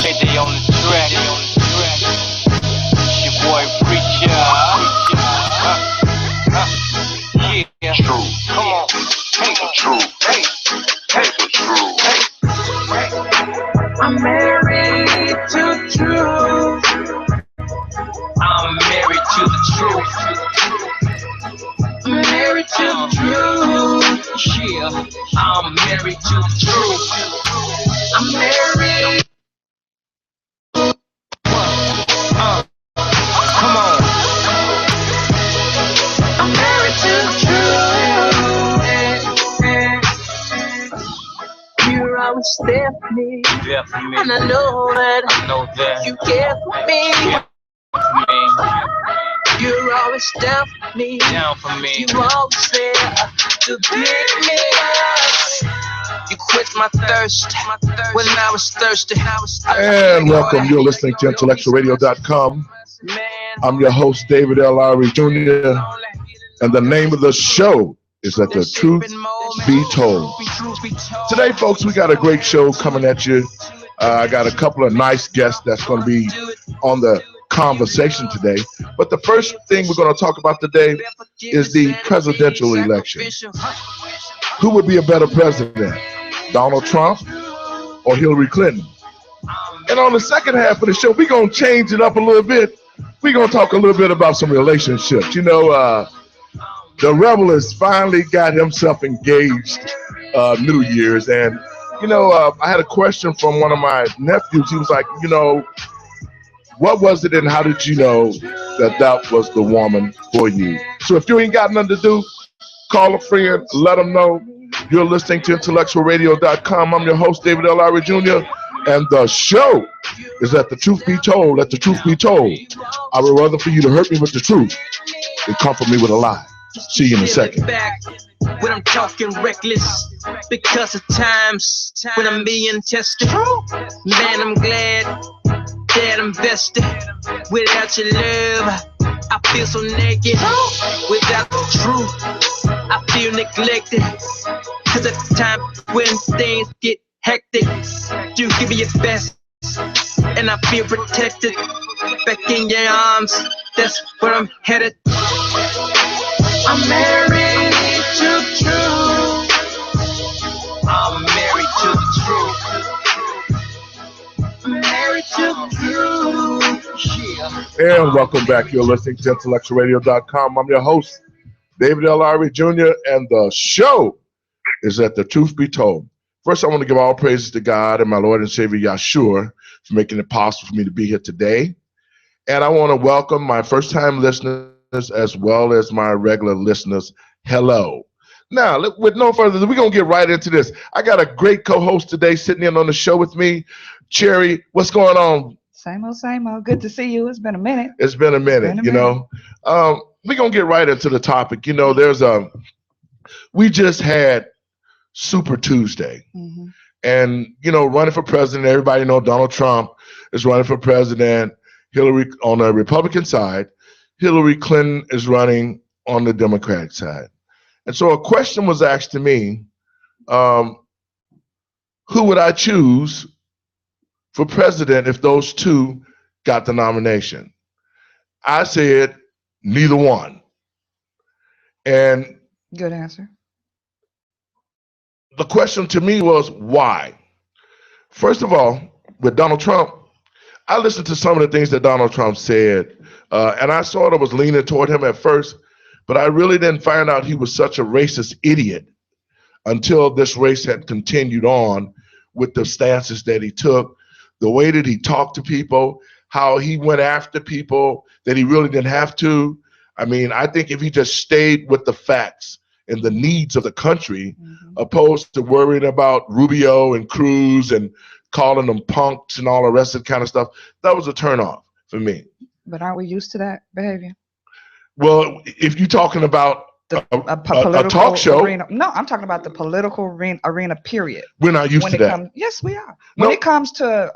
KJ on the track. It's your boy Preacher. Yeah. True. Come on. Hey, true. Hey, true. I'm married to truth. I'm married to the truth. I'm married to the truth. Yeah. I'm married to the truth. I'm married. Come on. I'm married to the truth. You're always there for me. Yeah, for me. And I know that you care for me. You're always down for me. Down for me. You're always there to pick me up. You quenched my thirst when I was thirsty. And welcome. You're listening to IntellectualRadio.com. I'm your host, David L. Lowry Jr., and the name of the show is Let the Truth Be Told. Today, folks, we got a great show coming at you. I got a couple of nice guests that's going to be on the conversation today. But the first thing we're going to talk about today is the presidential election. Who would be a better president, Donald Trump or Hillary Clinton? And on the second half of the show, we're going to change it up a little bit. We're going to talk a little bit about some relationships. You know, the rebel has finally got himself engaged New Year's. And, you know, I had a question from one of my nephews. He was like, you know, what was it and how did you know that that was the woman for you? So if you ain't got nothing to do, call a friend, let them know. You're listening to IntellectualRadio.com. I'm your host, David L. Lowry Jr., and the show is Let the Truth Be Told. Let the truth be told. I would rather for you to hurt me with the truth than comfort me with a lie. See you in a second. When I'm talking reckless, because of times when I'm being tested. Man, I'm glad that I'm vested. Without your love, I feel so naked. Without the truth, I feel neglected. Cause at the time when things get hectic, you give me your best, and I feel protected. Back in your arms, that's where I'm headed. I'm married to truth. I'm married to the truth. I'm married to the truth. Yeah. And welcome back. You're listening to IntellectualRadio.com. I'm your host, David L. Lowry Jr., and the show is Let the Truth Be Told. First, I want to give all praises to God and my Lord and Savior Yahshua for making it possible for me to be here today. And I want to welcome my first-time listeners as well as my regular listeners. Hello. Now, with no further ado, we're going to get right into this. I got a great co-host today sitting in on the show with me. Cherry, what's going on? Same old. Good to see you. It's been a minute. It's been a minute, you know. We're going to get right into the topic. You know, we just had Super Tuesday. Mm-hmm. And, you know, running for president, everybody know Donald Trump is running for president. Hillary on the Republican side. Hillary Clinton is running on the Democratic side. And so a question was asked to me, who would I choose for president if those two got the nomination? I said, neither one. And good answer. The question to me was, why? First of all, with Donald Trump, I listened to some of the things that Donald Trump said, and I sort of was leaning toward him at first, but I really didn't find out he was such a racist idiot until this race had continued on with the stances that he took, the way that he talked to people, how he went after people that he really didn't have to. I mean, I think if he just stayed with the facts and the needs of the country, opposed to worrying about Rubio and Cruz and calling them punks and all the rest of the kind of stuff, that was a turnoff for me. But aren't we used to that behavior? Well, if you're talking about a talk show. Arena. No, I'm talking about the political arena, period. We're not used to that. Yes, we are. When it comes to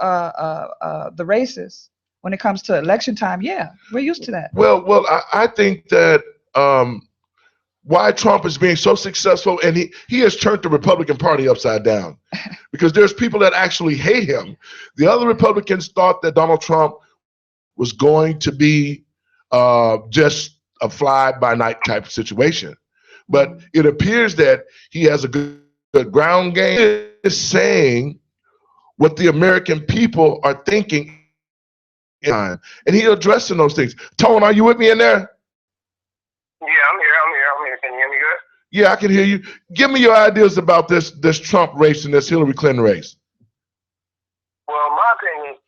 the races, when it comes to election time, yeah, we're used to that. Well, I think that why Trump is being so successful, and he has turned the Republican Party upside down because there's people that actually hate him. The other Republicans thought that Donald Trump was going to be just a fly-by-night type of situation. But it appears that he has a good ground game. He is saying what the American people are thinking, and he's addressing those things. Tone, are you with me in there? Yeah, I'm here. Can you hear me good? Yeah, I can hear you. Give me your ideas about this Trump race and this Hillary Clinton race. Well, my opinion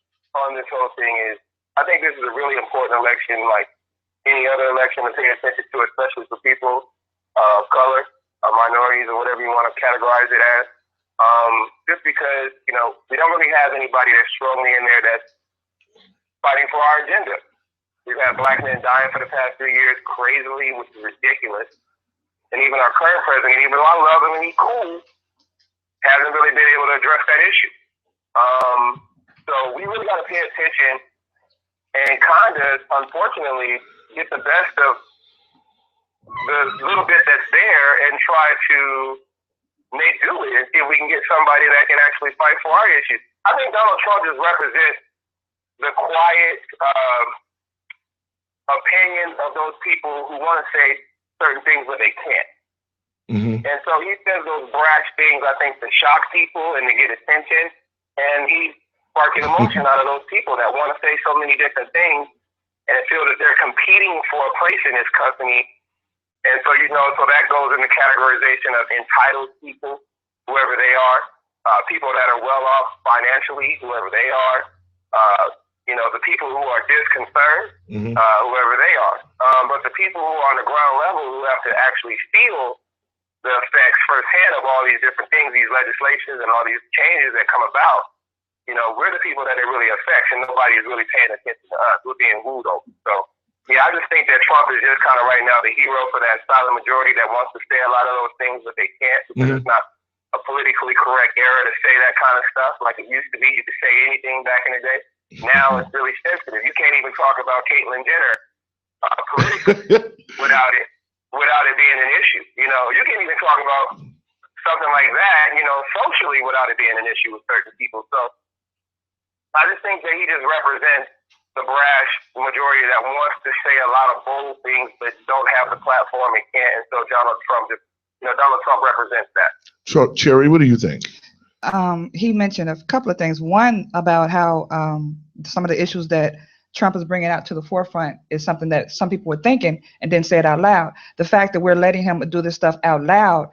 on this whole thing is, I think this is a really important election, like any other election, to pay attention to, especially for people of color, minorities, or whatever you want to categorize it as. Just because, we don't really have anybody that's strongly in there that's fighting for our agenda. We've had black men dying for the past 3 years crazily, which is ridiculous. And even our current president, even though I love him and he's cool, hasn't really been able to address that issue. So we really got to pay attention and kind of, unfortunately, get the best of the little bit that's there and try to make do with it and see if we can get somebody that can actually fight for our issues. I think Donald Trump just represents the quiet opinion of those people who want to say certain things but they can't. Mm-hmm. And so he says those brash things, I think, to shock people and to get attention. And he's sparking emotion out of those people that want to say so many different things and feel that they're competing for a place in this company. And so, so that goes in the categorization of entitled people, whoever they are, people that are well off financially, whoever they are, the people who are disconcerted, whoever they are. But the people who are on the ground level who have to actually feel the effects firsthand of all these different things, these legislations and all these changes that come about, we're the people that it really affects, and nobody is really paying attention to us. We're being wooed over. So, yeah, I just think that Trump is just kind of right now the hero for that silent majority that wants to say a lot of those things, but they can't because it's not a politically correct era to say that kind of stuff like it used to be. You could say anything back in the day. Now it's really sensitive. You can't even talk about Caitlyn Jenner politically without it being an issue. You can't even talk about something like that, socially without it being an issue with certain people. So I just think that he just represents the brash majority that wants to say a lot of bold things but don't have the platform and can't. And so Donald Trump represents that. So, Cherry, what do you think? He mentioned a couple of things. One, about how some of the issues that Trump is bringing out to the forefront is something that some people were thinking and didn't say it out loud. The fact that we're letting him do this stuff out loud,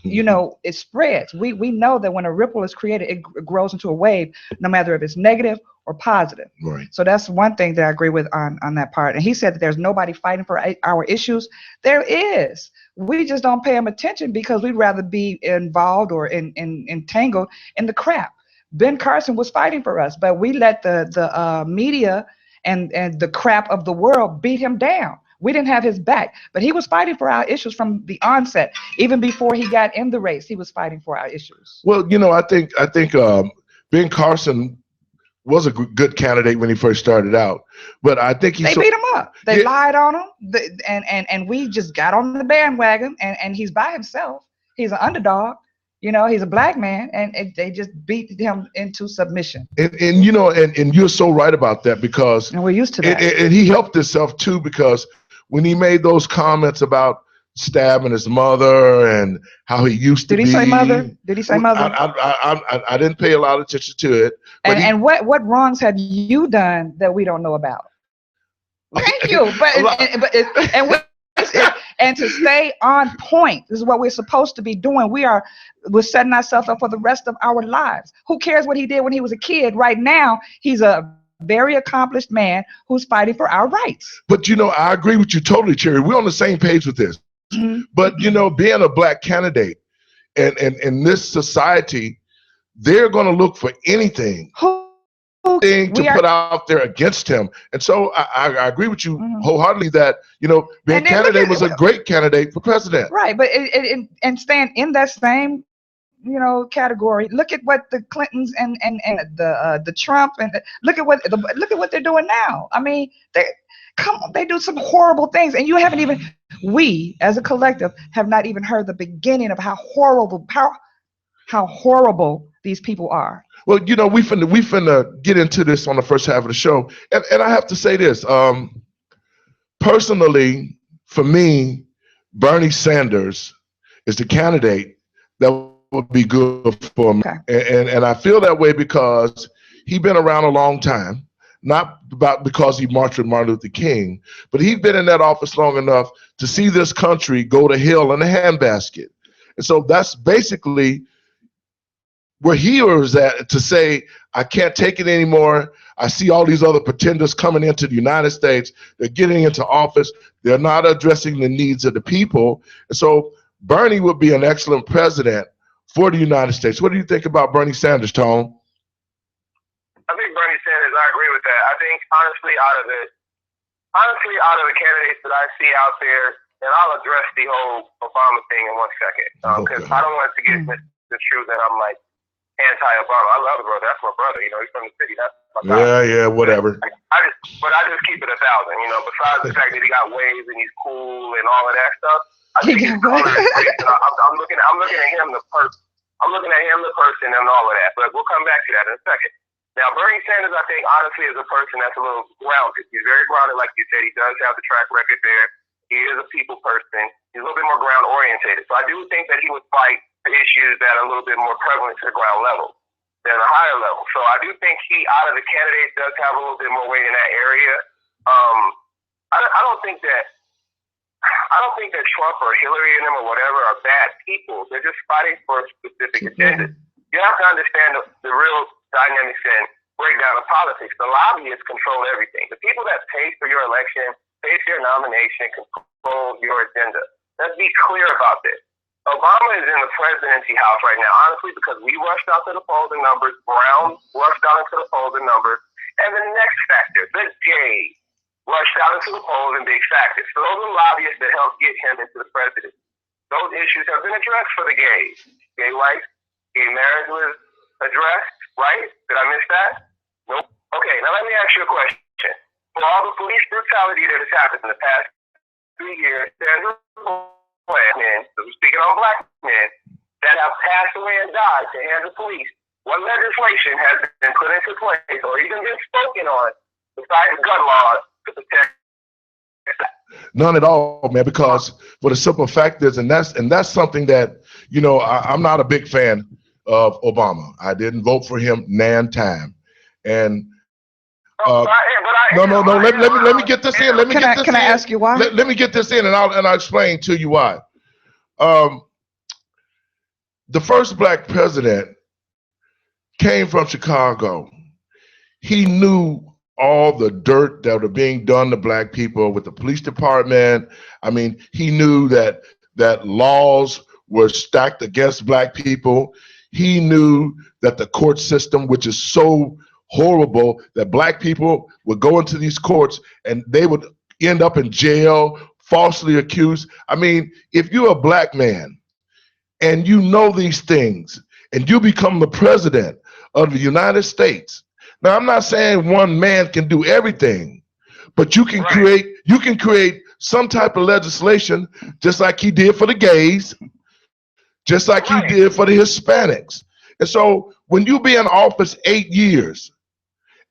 it spreads. We know that when a ripple is created, it grows into a wave, no matter if it's negative or positive. Right. So that's one thing that I agree with on that part. And he said that there's nobody fighting for our issues. There is. We just don't pay him attention because we'd rather be involved or entangled in the crap. Ben Carson was fighting for us, but we let the media and the crap of the world beat him down. We didn't have his back, but he was fighting for our issues from the onset. Even before he got in the race, he was fighting for our issues. Well, I think Ben Carson was a good candidate when he first started out, but I think they beat him up. They lied on him, and we just got on the bandwagon. And he's by himself. He's an underdog. He's a black man, and they just beat him into submission. And you're so right about that because and we're used to that. And he helped himself too because when he made those comments about stabbing his mother and how he used to be. Did he say mother? Did he say mother? I didn't pay a lot of attention to it. And what wrongs have you done that we don't know about? Thank you. And to stay on point, this is what we're supposed to be doing. We're setting ourselves up for the rest of our lives. Who cares what he did when he was a kid? Right now, he's a very accomplished man who's fighting for our rights. But I agree with you totally, Cherry. We're on the same page with this. Mm-hmm. But being a black candidate and in this society, they're going to look for anything to put out there against him. And so I agree with you wholeheartedly that being candidate was a great candidate for president. Right, but and staying in that same category. Look at what the Clintons and the Trump and look at what they're doing now. I mean, they do some horrible things, and you haven't even. we as a collective have not even heard the beginning of how horrible these people are. Well, you know, we finna get into this on the first half of the show, and I have to say this. Personally, for me, Bernie Sanders is the candidate that would be good for me, and I feel that way because he's been around a long time. Not because he marched with Martin Luther King, but he's been in that office long enough to see this country go to hell in a handbasket. And so that's basically where he was at, to say, I can't take it anymore. I see all these other pretenders coming into the United States. They're getting into office. They're not addressing the needs of the people. And so Bernie would be an excellent president for the United States. What do you think about Bernie Sanders, Tone? I think Bernie Sanders, I agree with that. I think honestly out of the candidates that I see out there, and I'll address the whole Obama thing in 1 second, because I don't want it to get misconstrued that I'm like anti-Obama. I love the brother. That's my brother. You know, he's from the city. That's my guy. Yeah, whatever. I just keep it 1,000. You know, besides the fact that he got waves and he's cool and all of that stuff, I think he's cool. I'm looking at him the person. I'm looking at him the person and all of that. But we'll come back to that in a second. Now, Bernie Sanders, I think, honestly, is a person that's a little grounded. He's very grounded, like you said. He does have the track record there. He is a people person. He's a little bit more ground-orientated. So I do think that he would fight the issues that are a little bit more prevalent to the ground level than the higher level. So I do think he, out of the candidates, does have a little bit more weight in that area. I don't think that Trump or Hillary and them or whatever are bad people. They're just fighting for a specific agenda. You have to understand the real dynamics and breakdown of politics. The lobbyists control everything. The people that pay for your election, pay for your nomination, control your agenda. Let's be clear about this. Obama is in the presidency house right now, honestly, because we rushed out to the polls and numbers. Brown rushed out into the polls and numbers. And the next factor, the gays, rushed out into the polls and big factors. So those are lobbyists that helped get him into the presidency. Those issues have been addressed for the gays. Gay rights, gay marriage was addressed, right? Did I miss that? Nope. Okay, now let me ask you a question. For all the police brutality that has happened in the past 2 years, there's black men, so we're speaking on black men, that have passed away and died to the hands of police. What legislation has been put into place or even been spoken on besides gun laws to protect that? None at all, man, because for the simple fact is, and that's something that, you know, I'm not a big fan of Obama. I didn't vote for him nan time. And no. Let me get this in. Can I ask you why? Let me get this in, and I'll explain to you why. The first black president came from Chicago. He knew all the dirt that were being done to black people with the police department. I mean, he knew that laws were stacked against black people. He knew that the court system, which is so horrible, that black people would go into these courts and they would end up in jail, falsely accused. I mean, if you're a black man and you know these things and you become the president of the United States, now I'm not saying one man can do everything, but you can create some type of legislation, just like he did for the gays, just like he did for the Hispanics. And so when you be in office 8 years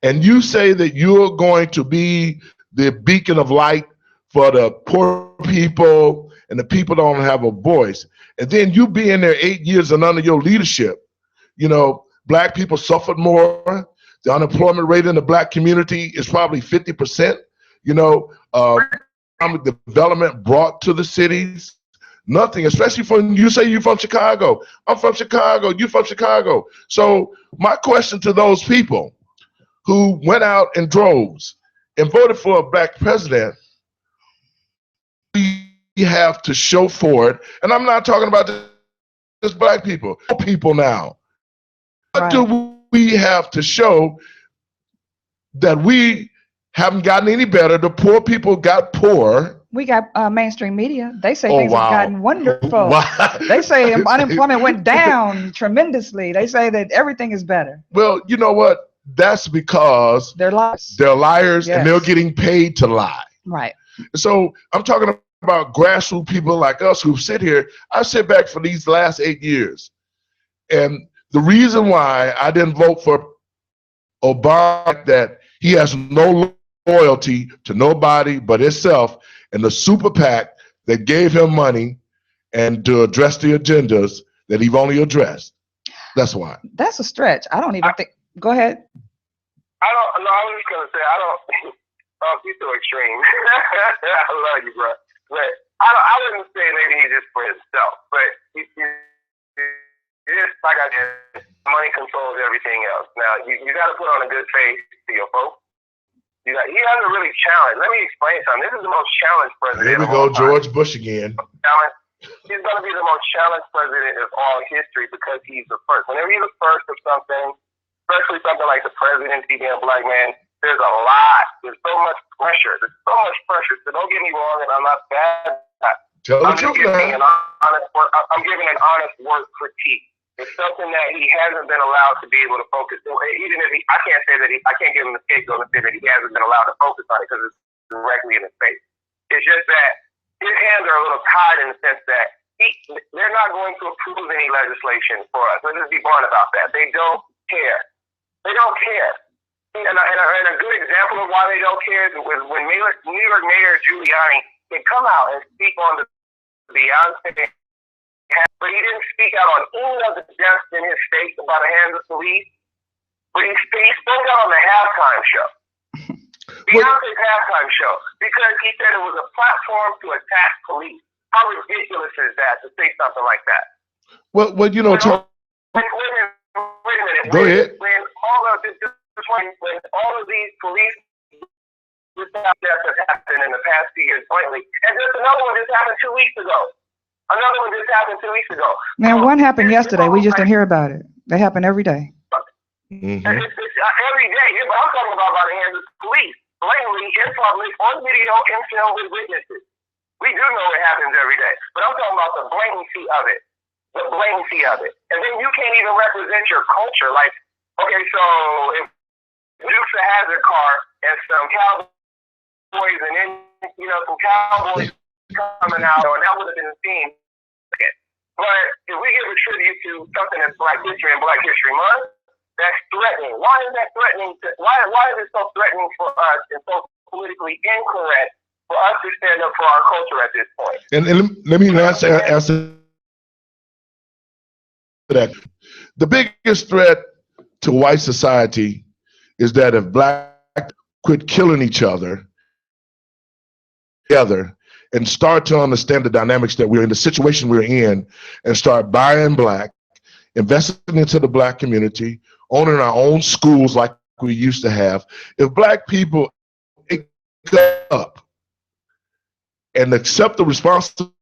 and you say that you're going to be the beacon of light for the poor people and the people that don't have a voice, and then you be in there 8 years and under your leadership, you know, black people suffered more. The unemployment rate in the black community is probably 50%. You know, economic development brought to the cities. Nothing, especially from, you say you're from Chicago. I'm from Chicago. You're from Chicago. So my question to those people who went out in droves and voted for a black president, we have to show for it. And I'm not talking about just black people, people now. What do we have to show that we haven't gotten any better? The poor people got poor. We got mainstream media. They say things have gotten wonderful. They say unemployment went down tremendously. They say that everything is better. Well, you know what? That's because they're liars. They're liars, yes. And they're getting paid to lie. Right. So I'm talking about grassroots people like us who sit here, I sit back for these last 8 years. And the reason why I didn't vote for Obama, that he has no loyalty to nobody but himself and the super PAC that gave him money and to address the agendas that he's only addressed. That's why. That's a stretch. I don't even think. Go ahead. I was just gonna say I don't. Oh, he's so extreme. I love you, bro. But I wouldn't say maybe he's just for himself, but he's just like I said, money controls everything else. Now you got to put on a good face to your folks. He hasn't really challenged. Let me explain something. This is the most challenged president. Here we go, George Bush again. He's going to be the most challenged president of all history because he's the first. Whenever you're the first of something, especially something like the presidency being a black man, there's a lot. There's so much pressure. So don't get me wrong, and I'm not bad. I'm giving an honest work critique. It's something that he hasn't been allowed to be able to focus on. Even if I can't say that I can't give him the scapegoat and say that he hasn't been allowed to focus on it because it's directly in his face. It's just that his hands are a little tied in the sense that they're not going to approve any legislation for us. Let's just be blunt about that. They don't care. They don't care. And a good example of why they don't care is when New York Mayor Giuliani can come out and speak on the Beyonce, but he didn't speak out on any of the deaths in his state about the hands of police. But he spoke out on the halftime show. Beyonce's halftime show, because he said it was a platform to attack police. How ridiculous is that to say something like that? Well, you know, wait a minute. Go ahead. When all of these police deaths have happened in the past few years, blatantly, and there's another one just happened 2 weeks ago. Man, one happened yesterday. We just didn't hear about it. They happen every day. Mm-hmm. It's every day. But I'm talking about by the hands of police, blatantly in public, on video, in film with witnesses. We do know it happens every day, but I'm talking about the blatancy of it. And then you can't even represent your culture. Like, okay, so if Dukes a Hazzard car and some cowboys and then, some cowboys coming out, and that would have been seen. But if we give a tribute to something that's Black History and Black History Month, that's threatening. Why is that threatening? Why is it so threatening for us and so politically incorrect for us to stand up for our culture at this point? And let me answer that. The biggest threat to white society is that if black quit killing each other together and start to understand the dynamics that we're in, the situation we're in, and start buying black, investing into the black community, owning our own schools like we used to have. If black people wake up and accept the responsibility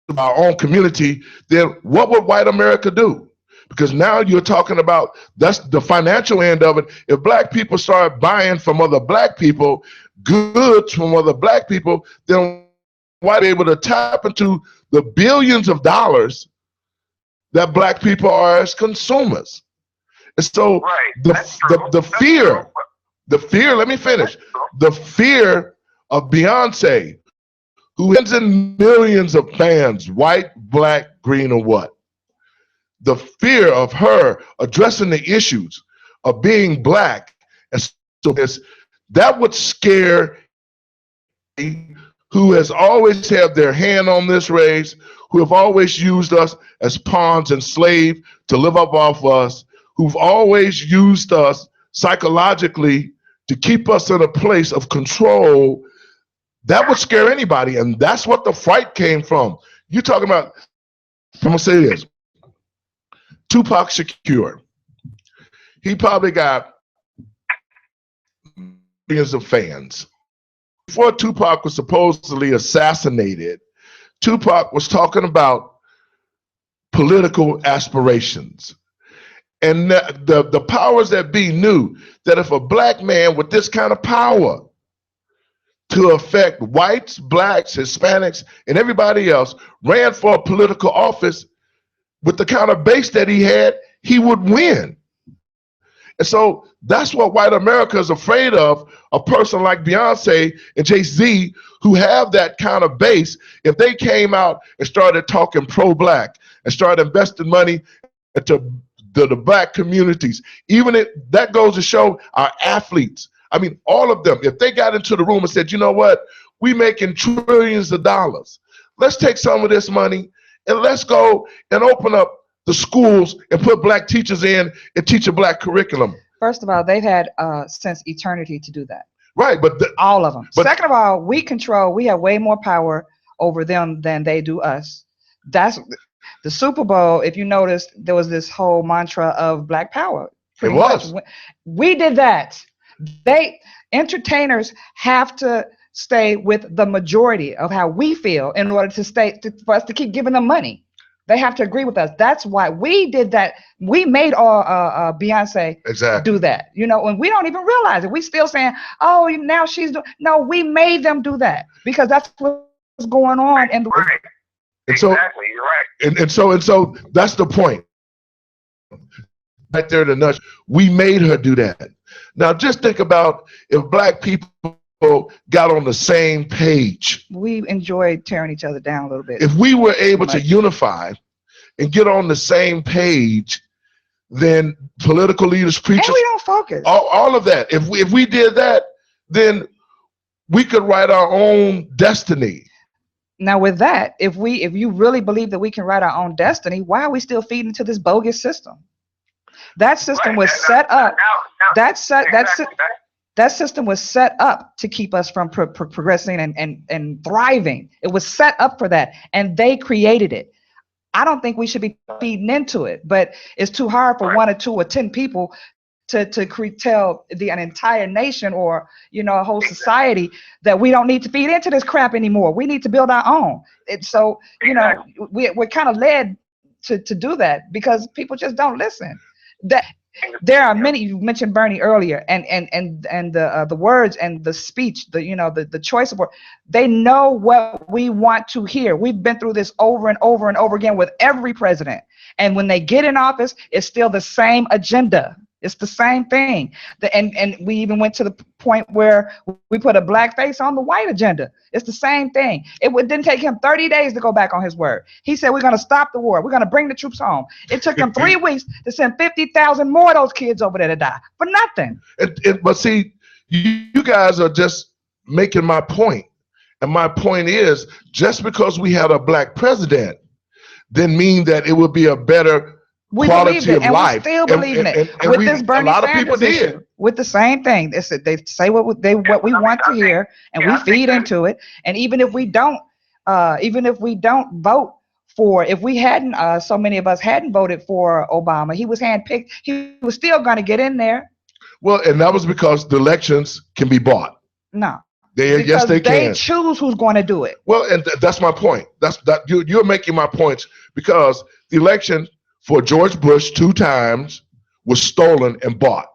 of our own community, then what would white America do? Because now you're talking about, that's the financial end of it. If black people start buying from other black people, goods from other black people, then white able to tap into the billions of dollars that black people are as consumers. And so the fear, let me finish. The fear of Beyonce, who has millions of fans, white, black, green, or what? The fear of her addressing the issues of being black, and so that would scare who has always had their hand on this race, who have always used us as pawns and slaves to live up off us, who've always used us psychologically to keep us in a place of control. That would scare anybody, and that's what the fright came from. You're talking about, I'm gonna say this, Tupac Shakur. He probably got millions of fans. Before Tupac was supposedly assassinated, Tupac was talking about political aspirations. And the powers that be knew that if a black man with this kind of power to affect whites, blacks, Hispanics, and everybody else ran for a political office with the kind of base that he had, he would win. And so that's what white America is afraid of, a person like Beyonce and Jay-Z who have that kind of base. If they came out and started talking pro-black and started investing money into the black communities, even if that goes to show our athletes, I mean, all of them, if they got into the room and said, you know what, we making trillions of dollars. Let's take some of this money and let's go and open up the schools and put black teachers in and teach a black curriculum. First of all, they've had since eternity to do that. Right, but all of them. Second of all, we have way more power over them than they do us. That's the Super Bowl. If you noticed, there was this whole mantra of black power. It was. We did that. Entertainers have to stay with the majority of how we feel in order for us to keep giving them money. They have to agree with us. That's why we did that. We made Beyonce do that. You know, and we don't even realize it. We still saying, oh, now she's doing. No, we made them do that because that's what's going on. And right. Exactly, you're right. And so that's the point. Right there, the nudge. We made her do that. Now, just think about if black people got on the same page. We enjoyed tearing each other down a little bit. If we were able to unify and get on the same page, then political leaders, preachers, and we don't focus. All of that. If we did that, then we could write our own destiny. Now, with that, if you really believe that we can write our own destiny, why are we still feeding into this bogus system? That system was set up. That system was set up to keep us from progressing and thriving. It was set up for that, and they created it. I don't think we should be feeding into it, but it's too hard for 1 or 2 or 10 people to tell an entire nation or a whole society that we don't need to feed into this crap anymore. We need to build our own. So we're kind of led to do that because people just don't listen. There are many. You mentioned Bernie earlier, and the words and the speech, the choice of words. They know what we want to hear. We've been through this over and over and over again with every president, and when they get in office, it's still the same agenda. It's the same thing. And we even went to the point where we put a black face on the white agenda. It's the same thing. It didn't take him 30 days to go back on his word. He said, we're going to stop the war. We're going to bring the troops home. It took him 3 weeks to send 50,000 more of those kids over there to die for nothing. But see, you guys are just making my point. And my point is, just because we had a black president didn't mean that it would be a better quality of life. We still believe in it. With this Bernie Sanders issue, with the same thing. They say what we want to hear, and we feed into it. And even if we don't vote for, if we hadn't, so many of us hadn't voted for Obama, he was handpicked. He was still going to get in there. Well, and that was because the elections can be bought. No. Yes, they can. They choose who's going to do it. Well, and that's my point. You're making my points because the election for George Bush 2 times was stolen and bought.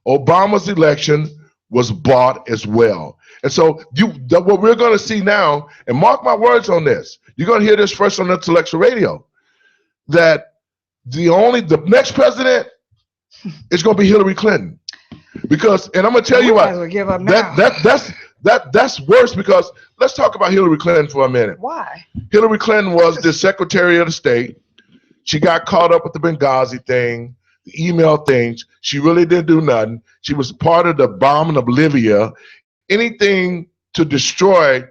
Obama's election was bought as well. And so what we're going to see now, and mark my words on this, you're going to hear this first on Intellectual Radio, that the next president is going to be Hillary Clinton. Because, and I'm going to tell you what, give up now. That's worse because let's talk about Hillary Clinton for a minute. Why? Hillary Clinton was the Secretary of the State. She got caught up with the Benghazi thing, the email things. She really didn't do nothing. She was part of the bombing of Libya. Anything to destroy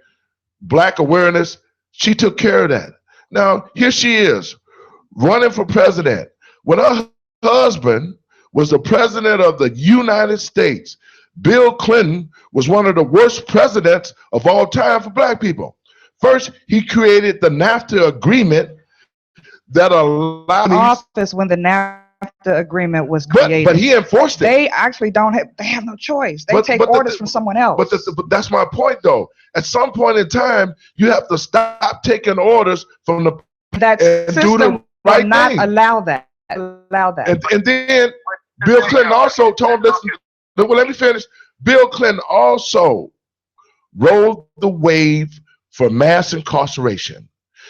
black awareness, she took care of that. Now, here she is, running for president. When her husband was the president of the United States, Bill Clinton was one of the worst presidents of all time for black people. First, he created the NAFTA agreement that allowed office when the NAFTA agreement was created. But he enforced it. They actually they have no choice. They take orders from someone else. But that's my point, though. At some point in time, you have to stop taking orders from that system do the right will not thing. Allow that. And then Bill Clinton also told us. Well, let me finish. Bill Clinton also rode the wave for mass incarceration.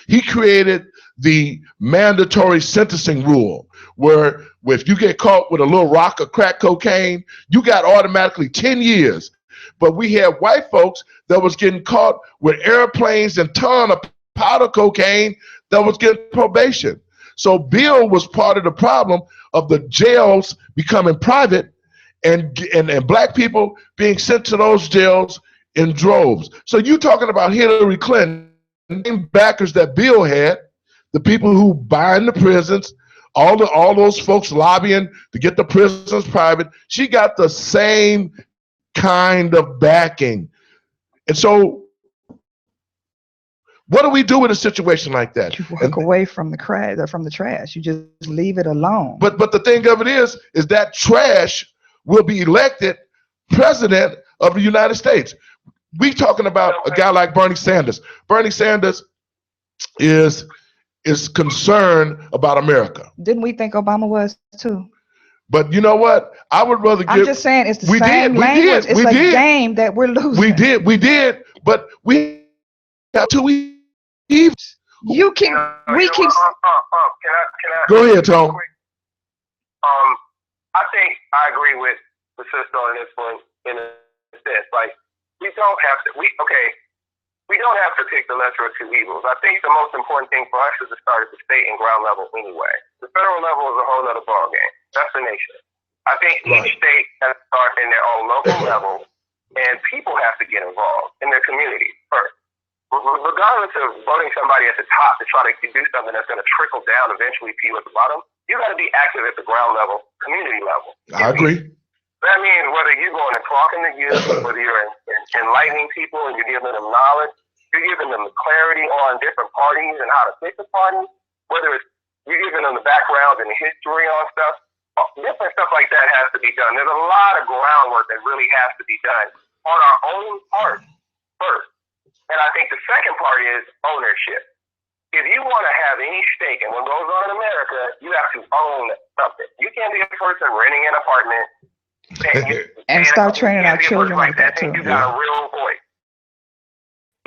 He created the mandatory sentencing rule where if you get caught with a little rock of crack cocaine, you got automatically 10 years. But we had white folks that was getting caught with airplanes and ton of powder cocaine that was getting probation. So Bill was part of the problem of the jails becoming private and black people being sent to those jails in droves. So you talking about Hillary Clinton, backers that Bill had, the people who buy in the prisons, all those folks lobbying to get the prisons private. She got the same kind of backing. And so what do we do in a situation like that? You walk away from the trash. You just leave it alone. But the thing of it is that trash will be elected president of the United States. We talking about a guy like Bernie Sanders. Bernie Sanders is concerned about America. Didn't we think Obama was too? But you know what? I would rather give. I'm just saying it's the same language. It's a game that we're losing. We did, but we have to evil. You keep. We keep. Can I? Go ahead, Tom. I think I agree with the sister on this one in a sense. Like, we don't have to. We don't have to pick the lesser of two evils. I think the most important thing for us is to start at the state and ground level anyway. The federal level is a whole other ballgame. That's the nation. I think each state has to start in their own local level, and people have to get involved in their community first. Regardless of voting somebody at the top to try to do something that's going to trickle down eventually to you at the bottom, you got to be active at the ground level, community level. I agree. That means whether you're going and talking to youth, whether you're enlightening people and you're giving them knowledge, you're giving them clarity on different parties and how to pick the party, whether it's you're giving them the background and the history on stuff, different stuff like that has to be done. There's a lot of groundwork that really has to be done on our own part first. And I think the second part is ownership. If you want to have any stake in what goes on in America, you have to own something. You can't be a person renting an apartment and start training our children like that too. You got a real voice.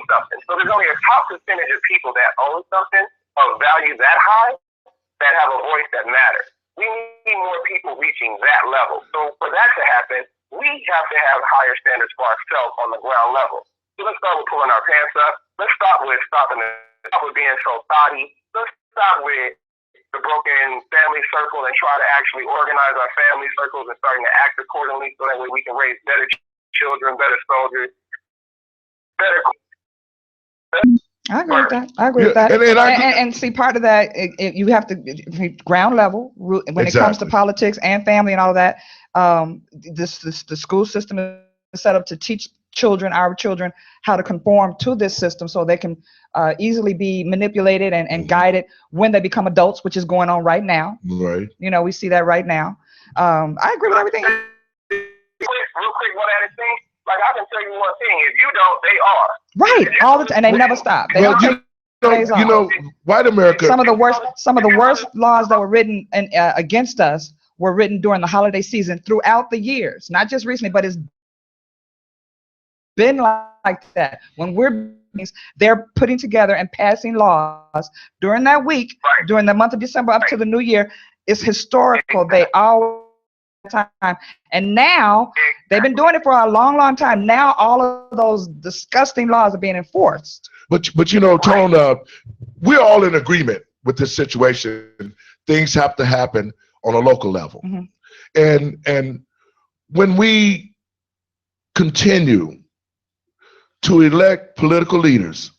Something. So there's only a top percentage of people that own something of value that high that have a voice that matters. We need more people reaching that level. So for that to happen, we have to have higher standards for ourselves on the ground level. So let's start with pulling our pants up. Let's start with stop with being so thotty. Let's start with the broken family circle and try to actually organize our family circles and starting to act accordingly so that way we can raise better children, better soldiers, better. I agree with that. And see, part of that, you have to ground level when it comes to politics and family and all that. The school system is set up to teach our children, how to conform to this system so they can easily be manipulated and guided when they become adults, which is going on right now. Right. You know, we see that right now. I agree with everything. Real quick, one added thing. Like, I can tell you one thing: if you don't, they are. Right, all the time, and they never stop. They don't take days off. You know, white America. Some of the worst laws that were written against us were written during the holiday season throughout the years, not just recently, but it's been like that. When they're putting together and passing laws during that week, during the month of December up to the new year. It's historical. They all time, and now they've been doing it for a long time. Now all of those disgusting laws are being enforced. But you know, Tone, we're all in agreement with this situation. Things have to happen on a local level, and when we continue to elect political leaders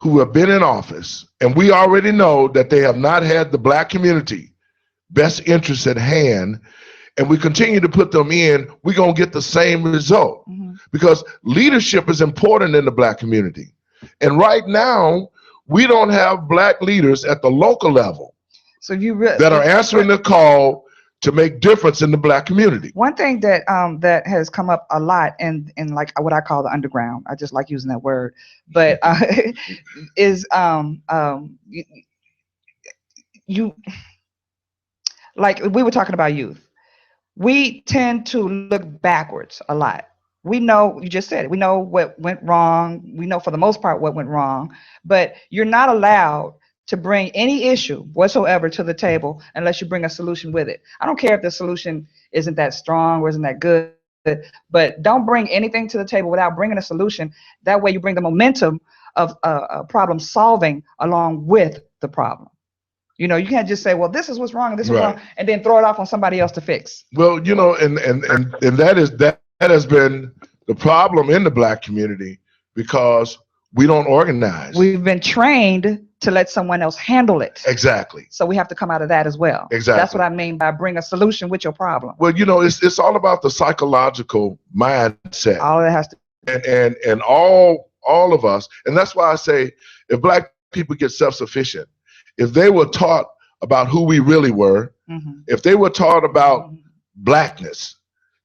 who have been in office, and we already know that they have not had the black community best interests at hand, and we continue to put them in, we're going to get the same result. Because leadership is important in the black community. And right now, we don't have black leaders at the local level that are answering the call to make difference in the black community. One thing that that has come up a lot in like what I call the underground, I just like using that word, but is you like we were talking about youth. We tend to look backwards a lot. We know, you just said it, we know what went wrong. We know for the most part what went wrong, but you're not allowed to bring any issue whatsoever to the table unless you bring a solution with it. I don't care if the solution isn't that strong or isn't that good, but don't bring anything to the table without bringing a solution. That way you bring the momentum of problem solving along with the problem. You know, you can't just say, well, this is what's wrong and this is wrong, and then throw it off on somebody else to fix. Well, you know, and that has been the problem in the Black community, because we don't organize. We've been trained to let someone else handle it. Exactly. So we have to come out of that as well. Exactly. That's what I mean by bring a solution with your problem. Well, you know, it's all about the psychological mindset. All it has to. And all of us, and that's why I say, if Black people get self-sufficient, if they were taught about who we really were, if they were taught about Blackness,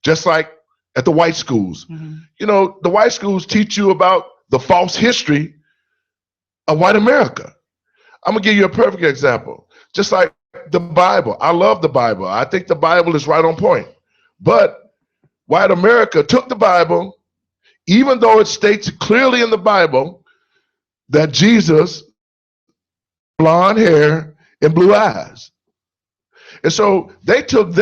just like at the white schools, you know, the white schools teach you about the false history of white America. I'm gonna give you a perfect example. Just like the Bible. I love the Bible. I think the Bible is right on point. But white America took the Bible, even though it states clearly in the Bible that Jesus, blonde hair and blue eyes. And so they took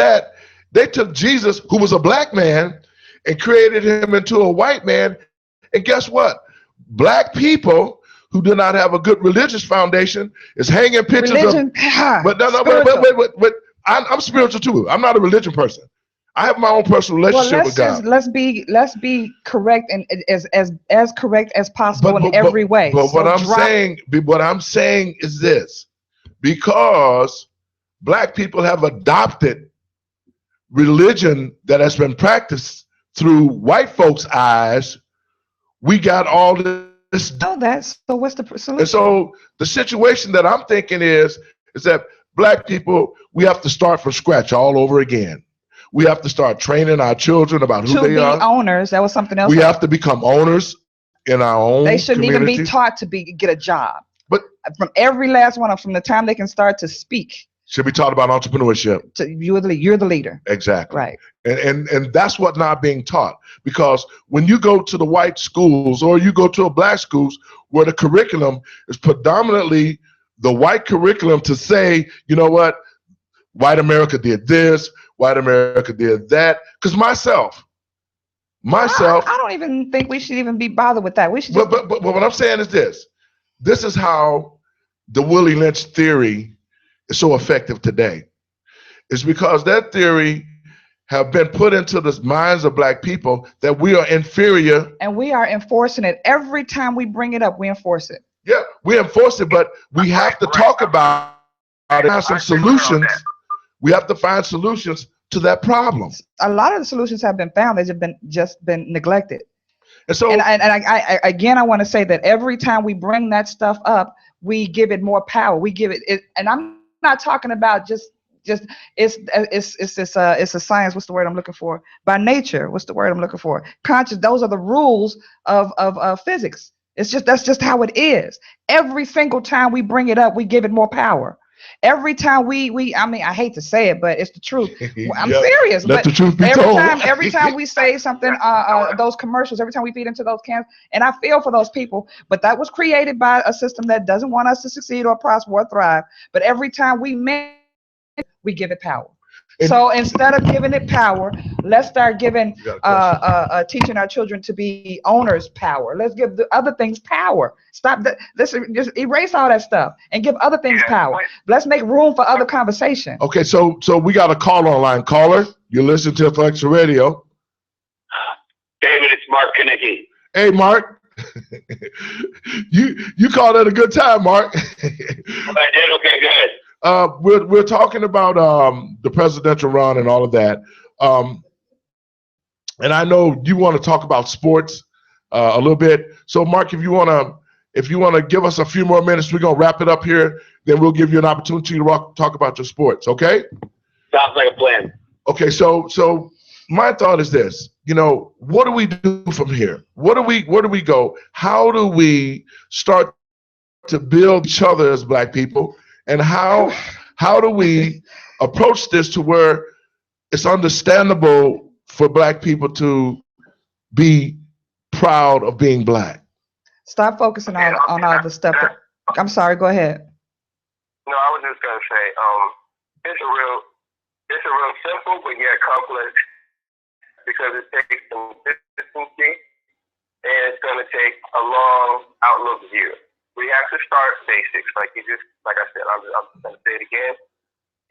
Jesus, who was a Black man, and created him into a white man. And guess what? Black people who do not have a good religious foundation is hanging pictures religion, but wait, I'm spiritual too. I'm not a religion person. I have my own personal relationship with God. Let's be correct and as correct as possible in every way. But what I'm saying is this: because Black people have adopted religion that has been practiced through white folks' eyes, we got all this. No, so what's the solution? And so the situation that I'm thinking is that Black people, we have to start from scratch all over again. We have to start training our children about who they are. To be owners, that was something else. We have to become owners in our own They shouldn't community. even be taught to get a job. But from every last one of them, from the time they can start to speak. Should be taught about entrepreneurship. You're the leader. Exactly. Right. And that's what not being taught. Because when you go to the white schools or you go to a Black schools where the curriculum is predominantly the white curriculum to say, you know what, white America did this, white America did that. Because myself, I don't even think we should even be bothered with that. We should. But what I'm saying is this: this is how the Willie Lynch theory is so effective today. It's because that theory have been put into the minds of Black people that we are inferior, and we are enforcing it every time we bring it up. We enforce it. Yeah, we enforce it, but we have to talk about it. Have some solutions. We have to find solutions to that problem. A lot of the solutions have been found. They've just been neglected. And so, I again, I want to say that every time we bring that stuff up, we give it more power. We give it, and I'm not talking about just it's a science. What's the word I'm looking for? By nature, what's the word I'm looking for? Conscious. Those are the rules of physics. That's just how it is. Every single time we bring it up, we give it more power. Every time I mean, I hate to say it, but it's the truth. I'm serious. Let but the truth be told. Every time we say something, those commercials, every time we feed into those cans, and I feel for those people, but that was created by a system that doesn't want us to succeed or prosper or thrive. But every time we give it power. So instead of giving it power, let's start giving teaching our children to be owners power. Let's give the other things power. Stop that. Let's just erase all that stuff and give other things power. Let's make room for other conversation. Okay, so we got a call online. Caller, you listen to Intellectual Radio. David, it's Mark Kinnicky. Hey, Mark. you called at a good time, Mark. I did. Okay, good. We're talking about the presidential run and all of that, and I know you want to talk about sports a little bit. So, Mark, if you want to give us a few more minutes, we're gonna wrap it up here. Then we'll give you an opportunity to talk about your sports. Okay? Sounds like a plan. Okay. So my thought is this: what do we do from here? Where do we go? How do we start to build each other as Black people? And how do we approach this to where it's understandable for Black people to be proud of being Black? Stop focusing on all the stuff. I'm sorry. Go ahead. was just gonna say, it's a real simple but yet complex, because it takes some consistency and it's gonna take a long outlook view. We have to start basics, like I said. I'm just gonna say it again.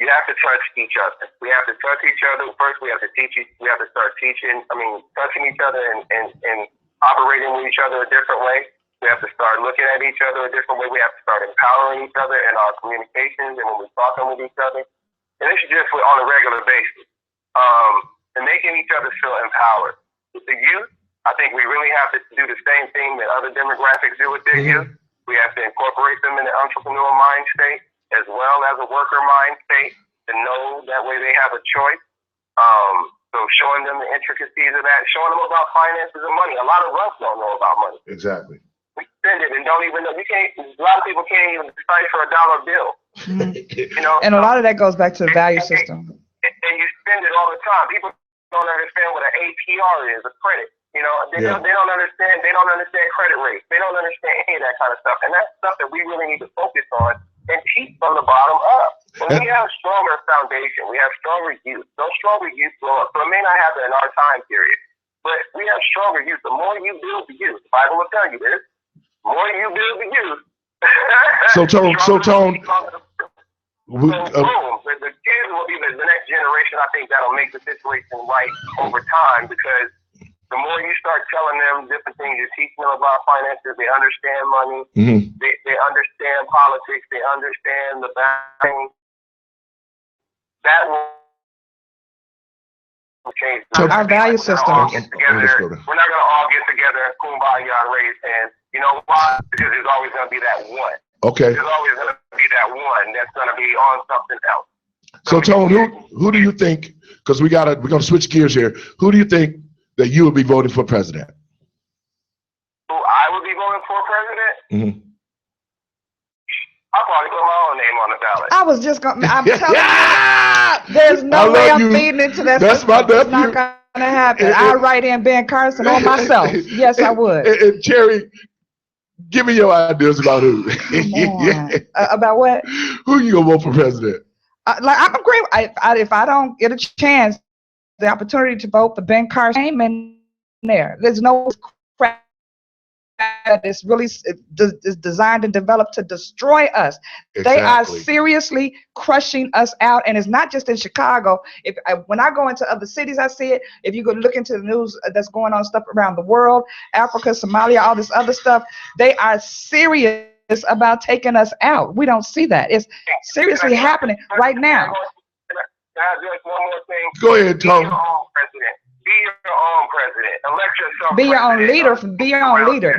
You have to touch each other. We have to touch each other. First, we have to start touching each other and operating with each other a different way. We have to start looking at each other a different way. We have to start empowering each other in our communications and when we're talking with each other. And this is just on a regular basis. And making each other feel empowered. With the youth, I think we really have to do the same thing that other demographics do with their youth. We have to incorporate them in the entrepreneurial mind state as well as a worker mind state, to know that way they have a choice. So showing them the intricacies of that, showing them about finances and money. A lot of us don't know about money. Exactly. We spend it and don't even know. A lot of people can't even decipher a dollar bill. You know, and a lot of that goes back to the value system. And you spend it all the time. People don't understand what an APR is, a credit. You know, they don't understand. They don't understand credit rates. They don't understand any of that kind of stuff. And that's stuff that we really need to focus on and teach from the bottom up. When we have a stronger foundation, we have stronger youth. Those stronger youth grow up. So it may not happen in our time period, but we have stronger youth. The more you build the youth, the Bible will tell you this. The more you build the youth. So Tone. Boom. The kids will be the next generation. I think that'll make the situation right over time, because the more you start telling them different things, you're teaching them about finances, they understand money, they understand politics, they understand the banking. That will change. Our value system. We're not going to all get together and kumbaya and raise hands. You know why? Because there's always going to be that one. Okay. There's always going to be that one that's going to be on something else. So Tone, who do you think? Because we're going to switch gears here. Who do you think that you would be voting for president? Who I would be voting for president? I'll probably put my own name on the ballot. I was just going. I'm telling you, there's no way I'm feeding into that. That's my nephew. It's not going to happen. I write in Ben Carson on myself. Yes, I would. And Cherry, give me your ideas about who. About what? Who you gonna vote for president? I'm agree. If I don't get a chance, the opportunity to vote for Ben Carson, I'm in there. There's no crap that is really is designed and developed to destroy us. Exactly. They are seriously crushing us out, and it's not just in Chicago. When I go into other cities, I see it. If you go look into the news that's going on, stuff around the world, Africa, Somalia, all this other stuff, they are serious about taking us out. We don't see that. It's seriously happening right now. Just one more thing. Go ahead, Tom. Be your own president. Be your own president. Elect yourself. Be your own leader. Be your own leader.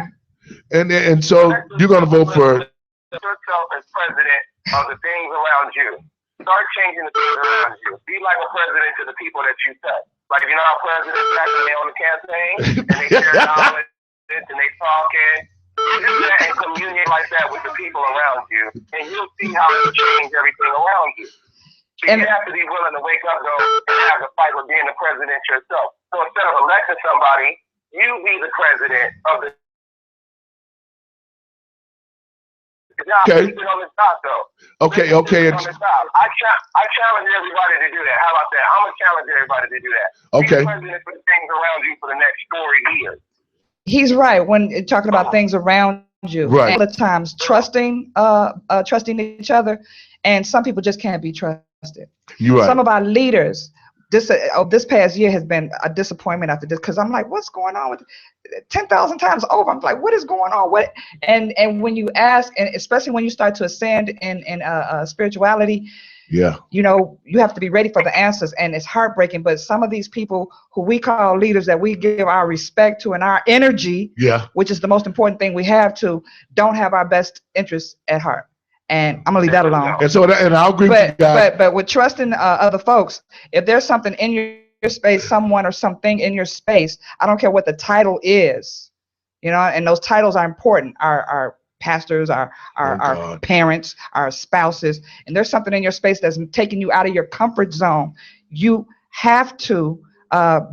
And so you're gonna vote for yourself as president of the things around you. Start changing the things around you. Be like a president to the people that you touch. Like if you're not a president, back when they on the campaign and they share knowledge and they talking. You do that and communicate like that with the people around you, and you'll see how it change everything around you. So you have to be willing to wake up though and have the fight with being the president yourself. So instead of electing somebody, you be the president of the. Okay. On the top, though. Okay. On the top. I challenge everybody to do that. How about that? I'm gonna challenge everybody to do that. Okay. Be the president for the things around you for the next 4 years. He's right when talking about things around you. Right. All the times trusting each other, and some people just can't be trusted. You're right. Some of our leaders, this past year has been a disappointment after this, because I'm like, what's going on with 10,000 times over? I'm like, what is going on? What? And when you ask, and especially when you start to ascend in spirituality, yeah, you know, you have to be ready for the answers, and it's heartbreaking. But some of these people who we call leaders that we give our respect to and our energy, which is the most important thing we have to, don't have our best interests at heart. And I'm gonna leave that alone. And so, and I'll agree with you guys. But with trusting other folks, if there's something in your space, someone or something in your space, I don't care what the title is, you know, and those titles are important. Our pastors, our parents, our spouses, and there's something in your space that's taking you out of your comfort zone. You have to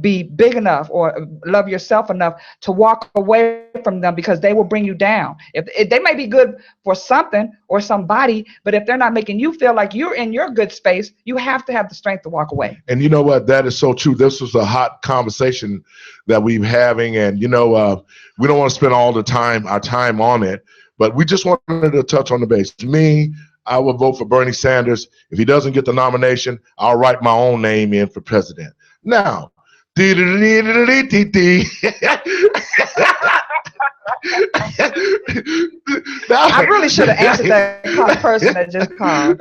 be big enough or love yourself enough to walk away from them, because they will bring you down. If they may be good for something or somebody, but if they're not making you feel like you're in your good space, you have to have the strength to walk away. And you know what? That is so true. This was a hot conversation that we're having, and we don't want to spend all our time on it, but we just wanted to touch on the base. Me, I will vote for Bernie Sanders. If he doesn't get the nomination, I'll write my own name in for president. Now, I really should have answered that person that just called.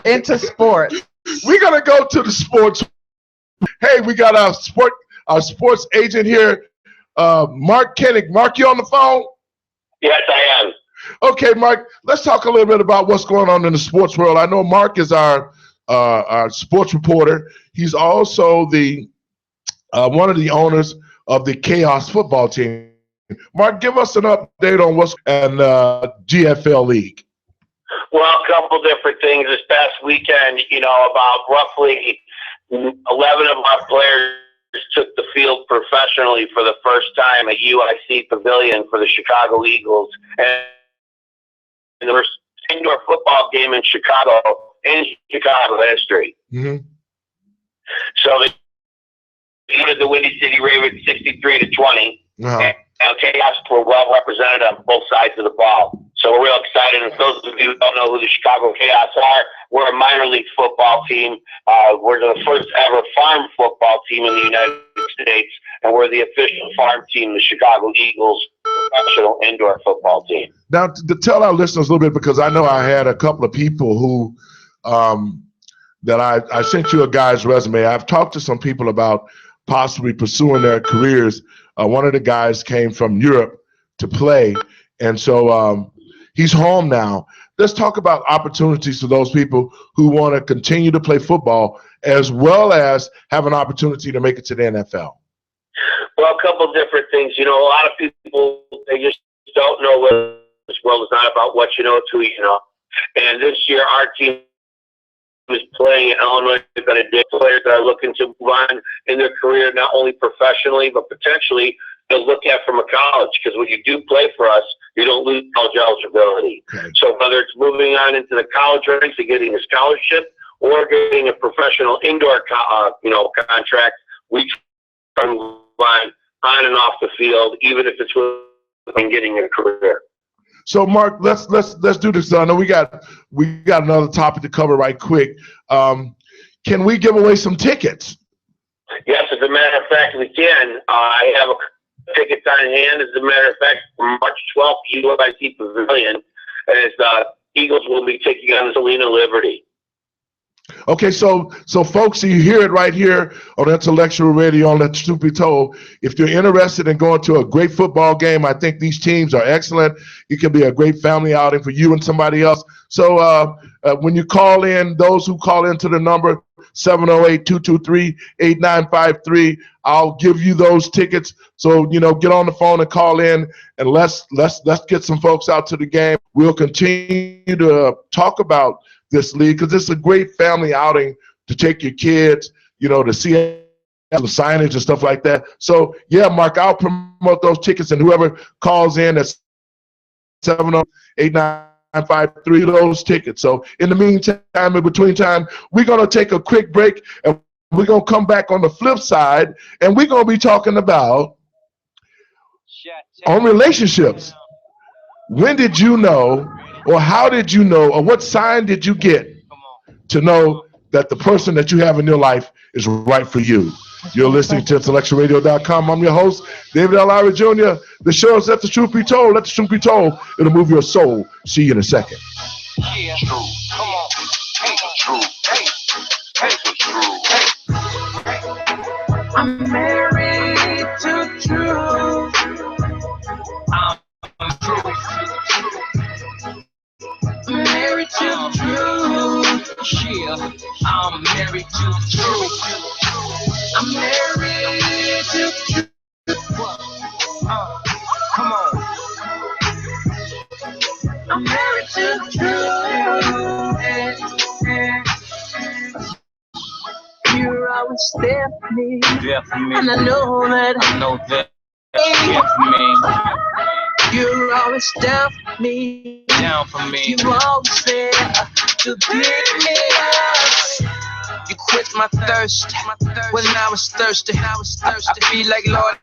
Into sports. We're gonna go to the sports. Hey, we got our sports agent here, Mark Kennick. Mark, you on the phone? Yes, I am. Okay, Mark, let's talk a little bit about what's going on in the sports world. I know Mark is our sports reporter. He's also the one of the owners of the Chaos football team. Mark, give us an update on what's in GFL League. Well, a couple different things. This past weekend, about roughly 11 of our players took the field professionally for the first time at UIC Pavilion for the Chicago Eagles. And the first indoor football game in Chicago history. Mm-hmm. So they beat the Windy City Ravens 63-20. Uh-huh. And Chaos were well represented on both sides of the ball. So we're real excited. And for those of you who don't know who the Chicago Chaos are, we're a minor league football team. We're the first ever farm football team in the United States, and we're the official farm team, the Chicago Eagles professional indoor football team. Now, to tell our listeners a little bit, because I know I had a couple of people who that I sent you a guy's resume. I've talked to some people about possibly pursuing their careers. One of the guys came from Europe to play, and so he's home now. Let's talk about opportunities for those people who want to continue to play football as well as have an opportunity to make it to the NFL. Well, a couple different things. A lot of people, they just don't know what this world is not about what you know, it's who you know. And this year, our team is playing in Illinois. We've got a day players that are looking to move on in their career, not only professionally, but potentially to look at from a college. Because when you do play for us, you don't lose college eligibility. Okay. So whether it's moving on into the college ranks and getting a scholarship or getting a professional indoor contract, we try to move on and off the field, even if it's within getting a career. So, Mark, let's do this. I know we got another topic to cover right quick. Can we give away some tickets? Yes, as a matter of fact, we can. I have a tickets on hand. As a matter of fact, March 12th, UIC Pavilion, as the Eagles will be taking on the Salina Liberty. Okay, so folks, you hear it right here on Intellectual Radio on Let the Truth Be Told. If you're interested in going to a great football game, I think these teams are excellent. It can be a great family outing for you and somebody else. So when you call in, those who call into the number 708-223-8953, I'll give you those tickets. So get on the phone and call in, and let's get some folks out to the game. We'll continue to talk about this league because it's a great family outing to take your kids, to see the signage and stuff like that. So yeah, Mark, I'll promote those tickets, and whoever calls in at 708-8953, those tickets. So in the meantime, in between time, we're gonna take a quick break, and we're gonna come back on the flip side, and we're gonna be talking about on relationships. When did you know? Or how did you know, or what sign did you get to know that the person that you have in your life is right for you? You're listening to IntellectualRadio.com. I'm your host, David L. Lowry Jr. The show is Let the Truth Be Told. Let the Truth Be Told. It'll move your soul. See you in a second. Yeah, true. Come on. Hey, true. Hey, true. I'm married to truth. I'm true. Married to truth. Yeah, I'm married to truth. I'm married to truth. Come on. I'm married to truth. always there for me. And I know that. Yeah, for me. You're always down for me. You always there to pick me up. You quit my thirst when I was thirsty. I feel like Lord.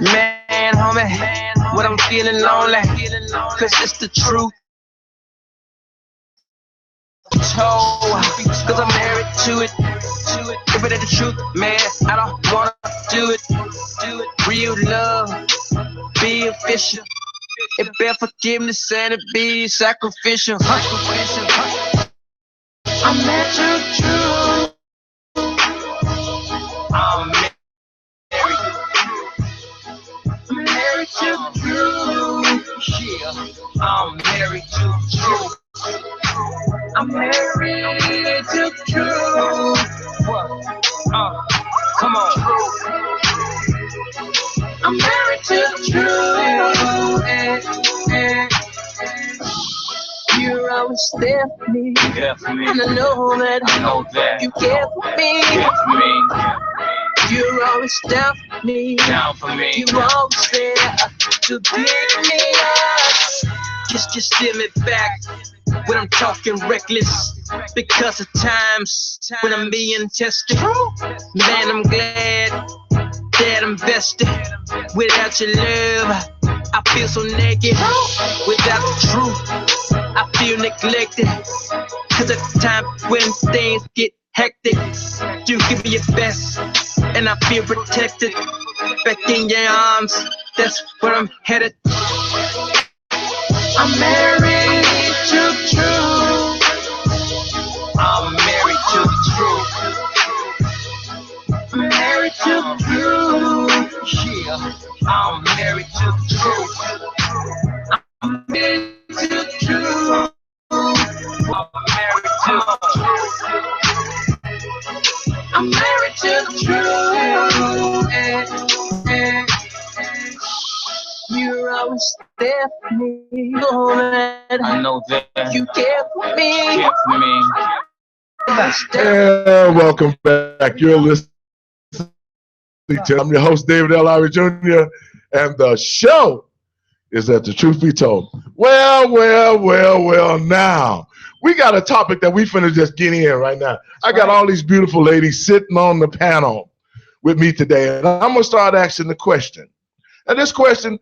Man, homie, when I'm feeling lonely, cause it's the truth. Cause I'm married to it. If it ain't the truth, man, I don't wanna do it. Real love, be official. It bear forgiveness and it be sacrificial. I'm married to truth. I'm married to truth. Yeah, I'm married to truth. I'm married to truth. What? Come on. I'm married to truth. You're always there for me. And I know that. You care for me. You're always down for me. You're always there to pick me up. Just give me back when I'm talking reckless. Because of times when I'm being tested. Man, I'm glad that I'm vested. Without your love, I feel so naked. Without the truth, I feel neglected. Cause at the time when things get hectic, you give me your best, and I feel protected. Back in your arms, that's where I'm headed. I'm married to truth. I'm married to the truth. I'm married to the truth. Yeah, I'm married to the truth. I'm married to the truth. I'm married to the truth. I'm married to the truth. You're always there for me. I know that. You care for me. And welcome back. You're listening to, I'm your host, David L. Lowry Jr., and the show is Let the Truth Be Told. Well, now, we got a topic that we finna just get in right now. I got all these beautiful ladies sitting on the panel with me today, and I'm gonna start asking the question. And this question,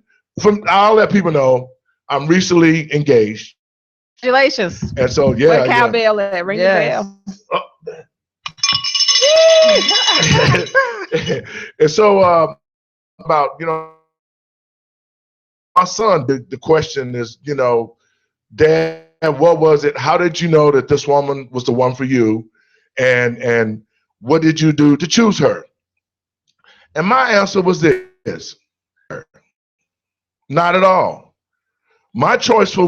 I'll let people know, I'm recently engaged. Congratulations. And so, yeah. Where cowbell at? Ring the bell. And so, about, my son, the question is, Dad, what was it? How did you know that this woman was the one for you? And what did you do to choose her? And my answer was this: not at all. My choice for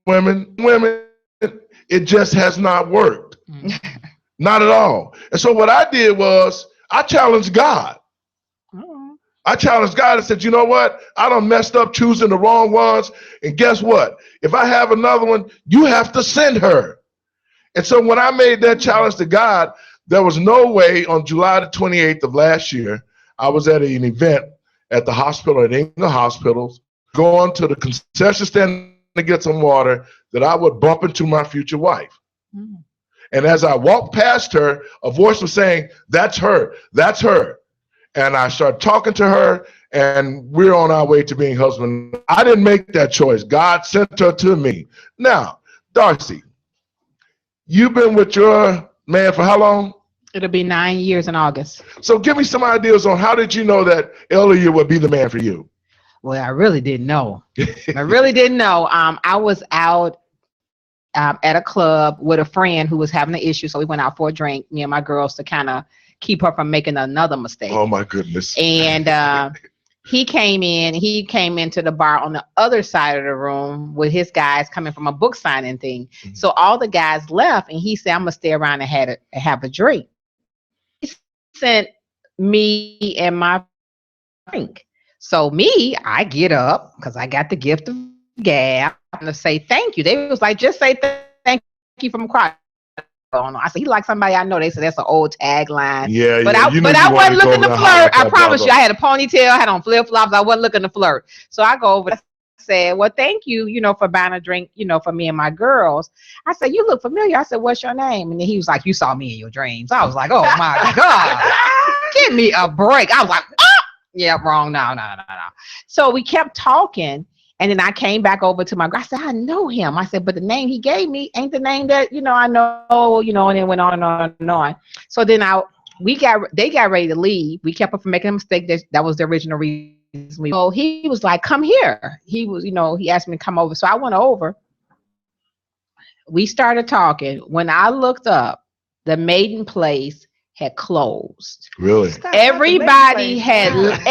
women, it just has not worked. Not at all. And so what I did was I challenged God. I challenged God and said, you know what? I done messed up choosing the wrong ones. And guess what? If I have another one, you have to send her. And so when I made that challenge to God, there was no way on July the 28th of last year, I was at an event at the hospital, at England Hospitals, going to the concession stand to get some water, that I would bump into my future wife. And as I walked past her, a voice was saying, that's her, that's her. And I started talking to her, and we're on our way to being husband. I didn't make that choice. God sent her to me. Now, Darcy, you've been with your man for how long? It'll be 9 years in August. So give me some ideas on how did you know that Elliot would be the man for you? Well, I really didn't know. I was out at a club with a friend who was having an issue. So we went out for a drink, me and my girls, to kind of keep her from making another mistake. Oh, my goodness. And he came into the bar on the other side of the room with his guys coming from a book signing thing. Mm-hmm. So all the guys left, and he said, I'm going to stay around and have a drink. He sent me and my drink. So I get up because I got the gift of gab to say thank you. They was like, just say thank you from across. going on. I said, he like somebody I know. They said that's an old tagline. Yeah, but yeah. I wasn't looking to flirt. I promise you, I had a ponytail, I had on flip flops. I wasn't looking to flirt. So I go over. Said, well, thank you, for buying a drink, for me and my girls. I said, you look familiar. I said, what's your name? And then he was like, you saw me in your dreams. I was like, oh my God, give me a break. I was like, yeah, wrong. No. So we kept talking. And then I came back over to my girl. I said, I know him. I said, but the name he gave me ain't the name that, I know, and then went on and on and on. So then they got ready to leave. We kept her from making a mistake. That was the original reason. So he was like, come here. He was, he asked me to come over. So I went over. We started talking. When I looked up, the maiden place had closed. Really? Everybody had left.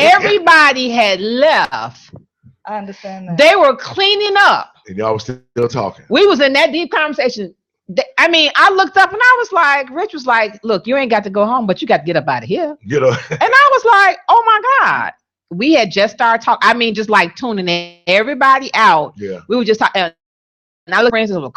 I understand that. They were cleaning up. And y'all was still talking. We was in that deep conversation. I looked up and I was like, Rich was like, look, you ain't got to go home, but you got to get up out of here. Get up. And I was like, oh my God. We had just started talking. Just like tuning everybody out. Yeah. We were just talking. And I looked, friends were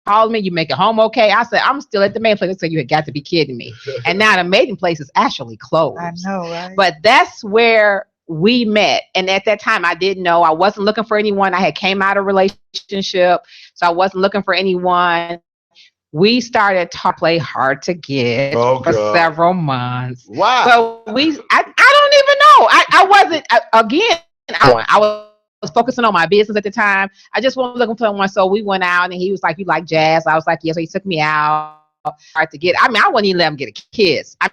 calling me, you make it home okay? I said, I'm still at the main place. I said, you had got to be kidding me. And now the maiden place is actually closed. I know, right? But that's where we met. And at that time, I didn't know. I wasn't looking for anyone. I had came out of a relationship. So I wasn't looking for anyone. We started to play hard to get for several months. Wow. So I don't even know. I wasn't, I was focusing on my business at the time. I just wasn't looking for someone. So we went out and he was like, you like jazz? I was like, yeah. So he took me out hard to get. I wouldn't even let him get a kiss. I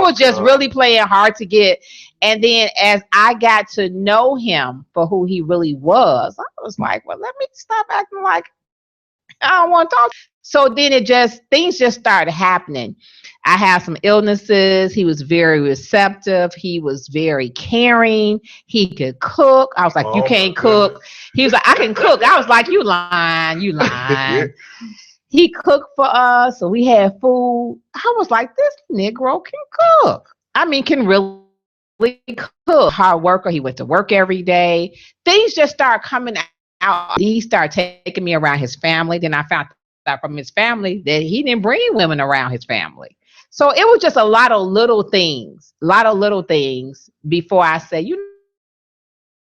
was just really playing hard to get. And then as I got to know him for who he really was, I was like, well, let me stop acting like I don't want to talk. So then things just started happening. I had some illnesses. He was very receptive. He was very caring. He could cook. I was like, you can't cook. He was like, I can cook. I was like, you lying. He cooked for us. So we had food. I was like, this Negro can cook. Can really cook. Hard worker. He went to work every day. Things just started coming out. He started taking me around his family. Then I found out from his family that he didn't bring women around his family. So it was just a lot of little things before I said,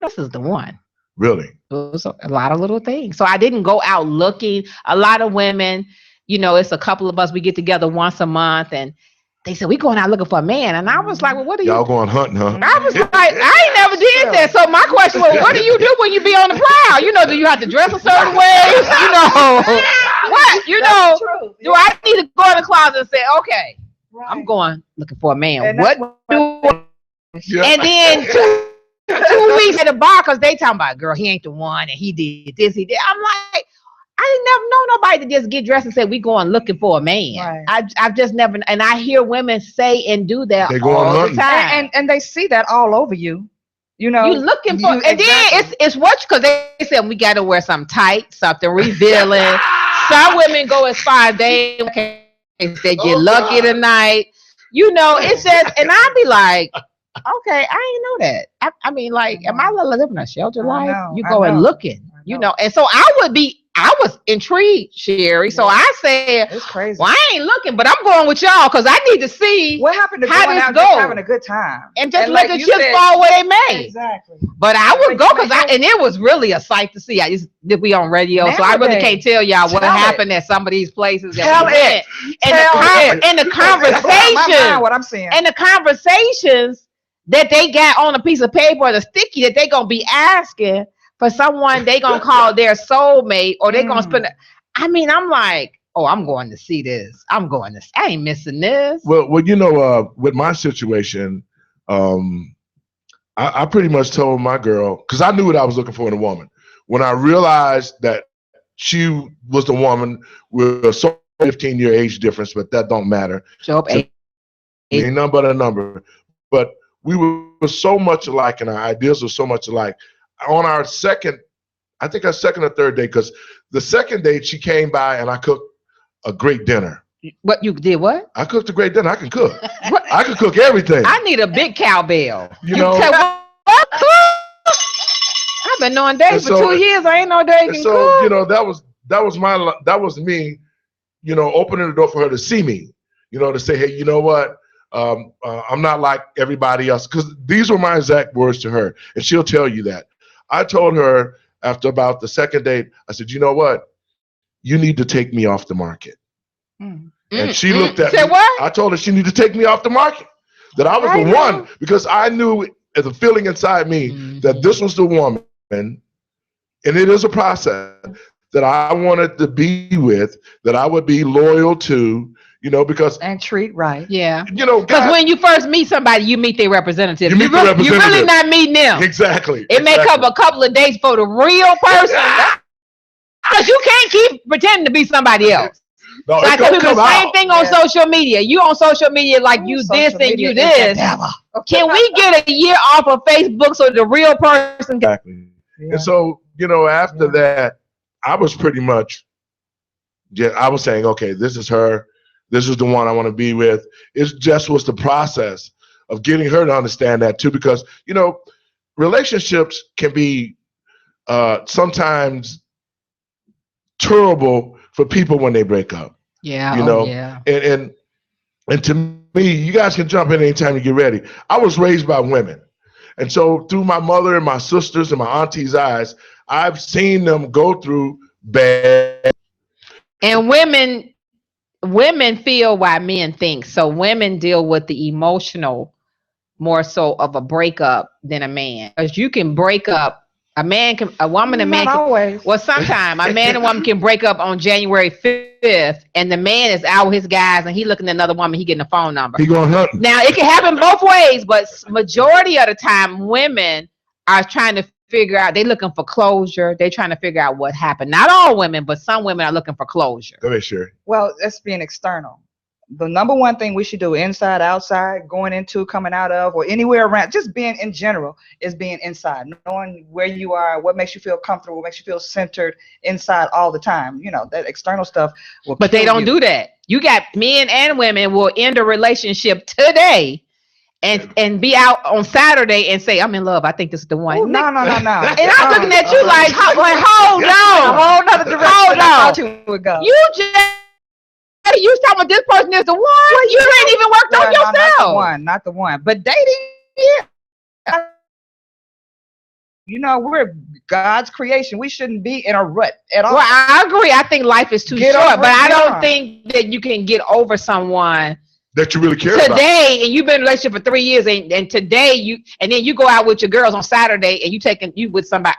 this is the one. Really? It was a lot of little things. So I didn't go out looking. A lot of women, it's a couple of us, we get together once a month and they said, we going out looking for a man. And I was like, well, what are y'all going hunting, huh? I was like, I ain't never did that. So my question was, what do you do when you be on the prowl? Do you have to dress a certain way? What? Do I need to go in the closet and say, okay, I'm going looking for a man. And what do And then 2 weeks at the bar, because they talking about, girl, he ain't the one, and he did this, he did. I'm like, I didn't never know nobody to just get dressed and say, we going looking for a man. Right. I've just never, and I hear women say and do that all the time. And they see that all over you. You looking for, and then it's what, because they said we got to wear something tight, something revealing. Some women go as far as they get lucky tonight. It's just, and I be like, okay, I ain't know that. Am I living a shelter life? You go and looking, and so I was intrigued, Sherry. So I said, it's crazy. Well, I ain't looking, but I'm going with y'all because I need to see what happened to how going this out goes. Just having a good time. And just let the chips fall where they may. Exactly. But I would go because and it was really a sight to see. I just did we on radio, so I really can't tell y'all what happened at some of these places that we went. And the conversation, what I'm saying. And the conversations that they got on a piece of paper or the sticky that they gonna be asking for someone they gonna call their soulmate, or they gonna spend. I'm like, oh, I'm going to see this. I ain't missing this. Well, with my situation, I pretty much told my girl, because I knew what I was looking for in a woman. When I realized that she was the woman with a 15-year age difference, but that don't matter. Show up ain't nothing but a number. But we were so much alike, and our ideas were so much alike. On our second or third date, because the second date she came by and I cooked a great dinner. What you did? What? I cooked a great dinner. I can cook. I can cook everything. I need a big cowbell. I've been knowing Dave for 2 years. I ain't know Dave can cook. So that was me opening the door for her to see me, to say, hey, you know what? I'm not like everybody else. Because these were my exact words to her. And she'll tell you that. I told her after about the second date, I said, you know what? You need to take me off the market. And she looked at me. What? I told her she needed to take me off the market. That I was the one, because I knew as a feeling inside me that this was the woman, and it is a process that I wanted to be with, that I would be loyal to, because and treat right. Yeah. Because when you first meet somebody, you meet their representative. You're really not meeting them. Exactly. It may come a couple of days for the real person, because you can't keep pretending to be somebody else. No, so I tell people the same thing on social media. You on social media like you this and you this. Can we get a year off of Facebook so the real person? Exactly. Yeah. And so, after that, I was pretty much, I was saying, okay, this is her. This is the one I want to be with. It just was the process of getting her to understand that too, because, relationships can be sometimes terrible for people when they break up. Yeah. And to me, you guys can jump in anytime you get ready. I was raised by women. And so through my mother and my sisters and my auntie's eyes, I've seen them go through bad. And women feel why men think. So women deal with the emotional more so of a breakup than a man. Because you can break up. Well, sometimes a man and woman can break up on January 5th, and the man is out with his guys, and he looking at another woman. He getting a phone number. He going hunting. Now it can happen both ways, but majority of the time, women are trying to figure out. They're looking for closure. They're trying to figure out what happened. Not all women, but some women are looking for closure. Go ahead, Sherry. Well, that's being external. The number one thing we should do inside, outside, going into, coming out of, or anywhere around, just being in general, is being inside, knowing where you are, what makes you feel comfortable, what makes you feel centered inside all the time. That external stuff will But they don't do that. You got men and women will end a relationship today and be out on Saturday and say, I'm in love. I think this is the one. Ooh, no. And I'm looking at you like, hold on. Hold on. You just... You was talking about this person is the one. Well, you ain't even worked on yourself. Not the one. But dating, we're God's creation. We shouldn't be in a rut at all. Well, I agree. I think life is too short, but I don't think that you can get over someone that you really care about today, and you've been in a relationship for 3 years, and today and then you go out with your girls on Saturday and you with somebody.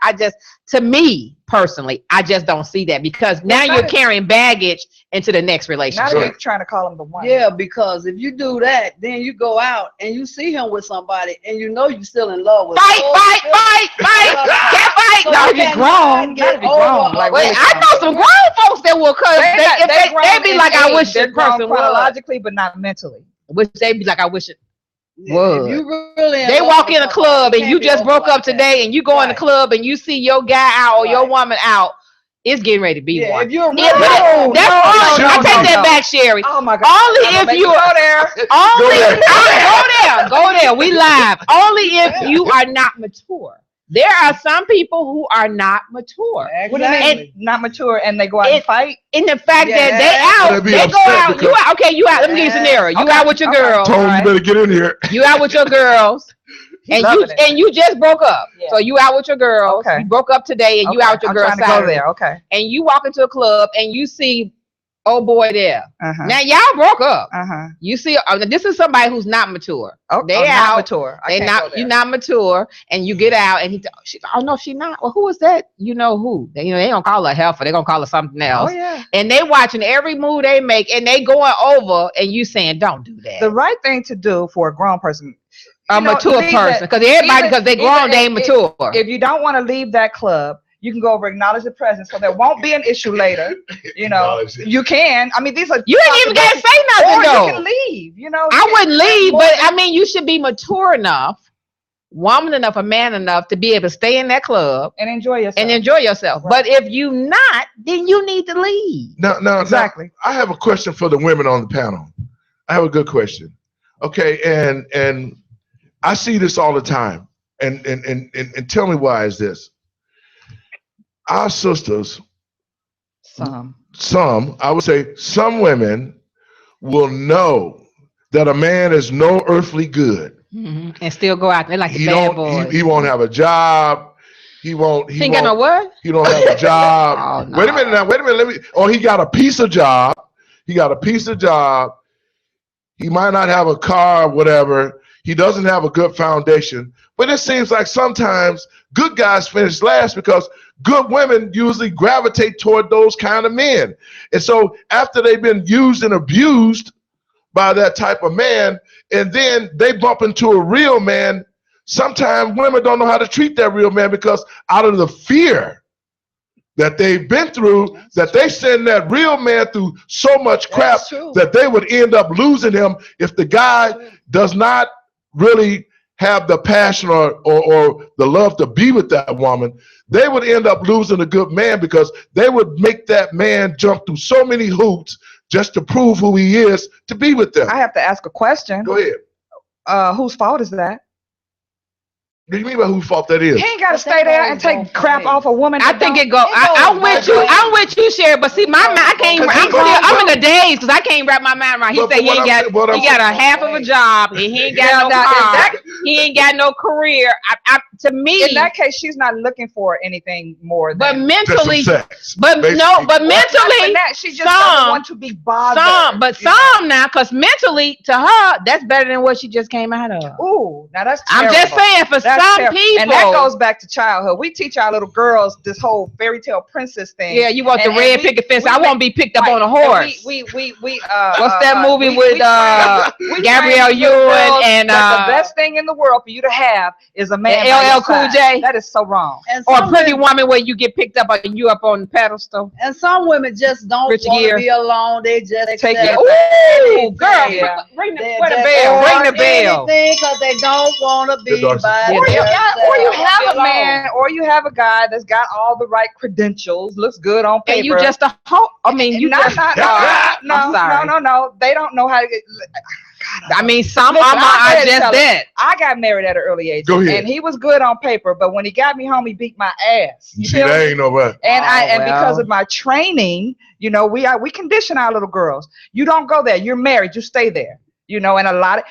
To me personally, I just don't see that, because now you're carrying baggage into the next relationship. Now you're trying to call him the one. Yeah, because if you do that, then you go out and you see him with somebody, and you're still in love with him. Fight! Can't fight! No, you're grown. I know some grown folks that will cut. They be like, I wish this person would. Chronologically, but not mentally. Which they be like, I wish it would. They walk in a club and you just broke up today, and you go in the club and you see your guy out or your woman out. It's getting ready to be one. If you're I take that back, Sherry. Oh my God! Only if you go there. Go there. We live. Only if you are not mature. There are some people who are not mature. Exactly. What do you mean not mature and they go out and fight? In the fact that they go out. You out. Okay, you out. Let me give you a scenario. You out with your girls. Tone, you better get in here. You out with your girls. And you just broke up. Yeah. So you out with your girls. Okay. You broke up today and you out with your girls Saturday. Okay. And you walk into a club and you see old boy there. Now y'all broke up. You see, this is somebody who's not mature. They out. Not mature. You're not mature, and you get out, and oh no, she not. Well, who is that? You know who? They don't call her heifer. They gonna call her something else. Oh yeah. And they watching every move they make, and they going over, and you saying, don't do that. The right thing to do for a grown person. A mature person, because they grown, they ain't mature. If you don't want to leave that club, you can go over, acknowledge the presence, so there won't be an issue later. You can. I mean, these are. You ain't even gotta say nothing though. You can leave. I wouldn't leave, but I mean, you should be mature enough, woman enough, a man enough to be able to stay in that club and enjoy yourself. Right. But if you not, then you need to leave. No, exactly. Now, I have a question for the women on the panel. I have a good question. Okay, and I see this all the time, and tell me why is this? Our sisters I would say some women will know that a man is no earthly good. And still go out there like the bad boys. He won't have a job. He ain't got no what? He don't have a job. No. Wait a minute. He got a piece of job. He might not have a car or whatever. He doesn't have a good foundation. But it seems like sometimes good guys finish last because good women usually gravitate toward those kind of men. And so after they've been used and abused by that type of man, and then they bump into a real man, sometimes women don't know how to treat that real man because out of the fear that they've been through, that they send that real man through so much crap that they would end up losing him if the guy does not really have the passion or the love to be with that woman. They would end up losing a good man because they would make that man jump through so many hoops just to prove who he is to be with them. I have to ask a question. Go ahead. Whose fault is that? What do you mean by whose fault that is? He ain't got to stay there and take crap off a woman. I think it go. I'm with you, Sherry. But see, my mind, I can't. I'm in the days because I can't wrap my mind around. He said he got a half of a job and he ain't got no car. He ain't got no career. To me, in that case, she's not looking for anything more. But mentally, sex, but mentally, she just doesn't want to be bothered. Some now, because mentally, to her, that's better than what she just came out of. Ooh, now that's terrible. I'm just saying for some people, and that goes back to childhood. We teach our little girls this whole fairy tale princess thing. Yeah, you want the red picket fence. I won't be picked up on a horse. What's that movie with Gabrielle Union and the best thing in the world for you to have is a man. LL Cool J. That is so wrong. Or a Pretty Woman where you get picked up and you up on the pedestal. And some women just don't want to be alone. They just take it. Ooh, girl, ring the bell. Ring the bell. Because they don't want to be by. Or you have a man, or you have a guy that's got all the right credentials, looks good on paper. And you just a hoe. I mean, you no. They don't know how to get. I mean, some are just that. I got married at an early age. Go ahead. And he was good on paper, but when he got me home, he beat my ass. See, that ain't nobody. And because of my training, we condition our little girls. You don't go there. You're married. You stay there. And a lot of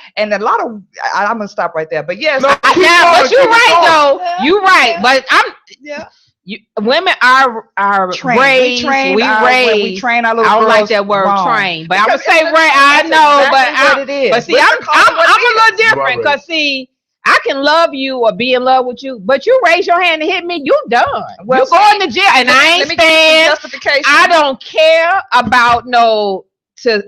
I'm gonna stop right there. But yes, but you're right though. You're right, but women are trained. We train our little girls. I don't like that word train, but I'm gonna say I know, but see, I'm a little different because see, I can love you or be in love with you, but you raise your hand and hit me, you done. Well, you going to jail, and I ain't stand. I don't care about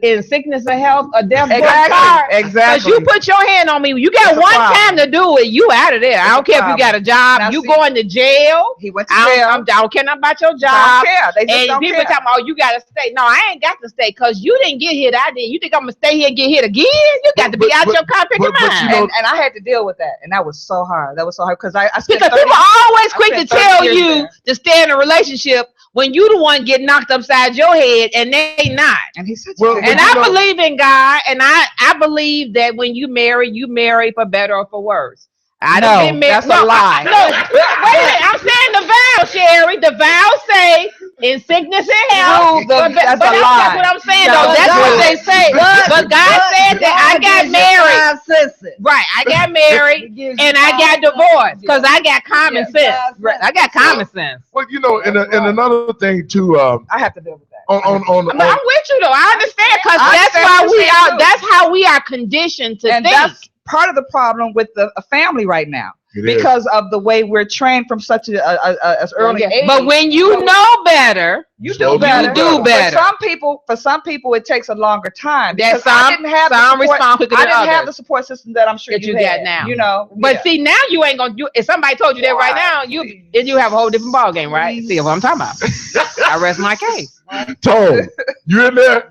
in sickness or health or death. Exactly. Because you put your hand on me. You got one time to do it. You out of there. I don't care if you got a job. Now, you going to jail. He went to jail. I don't care nothing about your job. I don't care. They just and people talking about, you got to stay. No, I ain't got to stay because you didn't get hit. I did. You think I'm going to stay here and get hit again? You got to be out your car, pick your mind. And I had to deal with that. And that was so hard. Because I spent because people are always quick to tell you to stay in a relationship when you the one get knocked upside your head and they not. And he said, I believe in God, and I believe that when you marry for better or for worse. That's a lie. No, wait a minute. I'm saying the vow, Sherry. The vow say in sickness and health. That's a lie. That's what I'm saying, though. That's what they say. But God said that I got married. Right. I got married and I got divorced because I got common sense. I got common sense. Well, and another thing too. I have to deal with that. I'm with you though. I understand because that's why we are. That's how we are conditioned to think. That's part of the problem with a family right now. Because of the way we're trained from such as early age. But when you know better, you do better. For some people, it takes a longer time. Because I didn't have the support system that I'm sure you got now. But see, now you ain't gonna do. If somebody told you that right now, you have a whole different ball game, right? See what I'm talking about? I rest my case. Tom, you in there?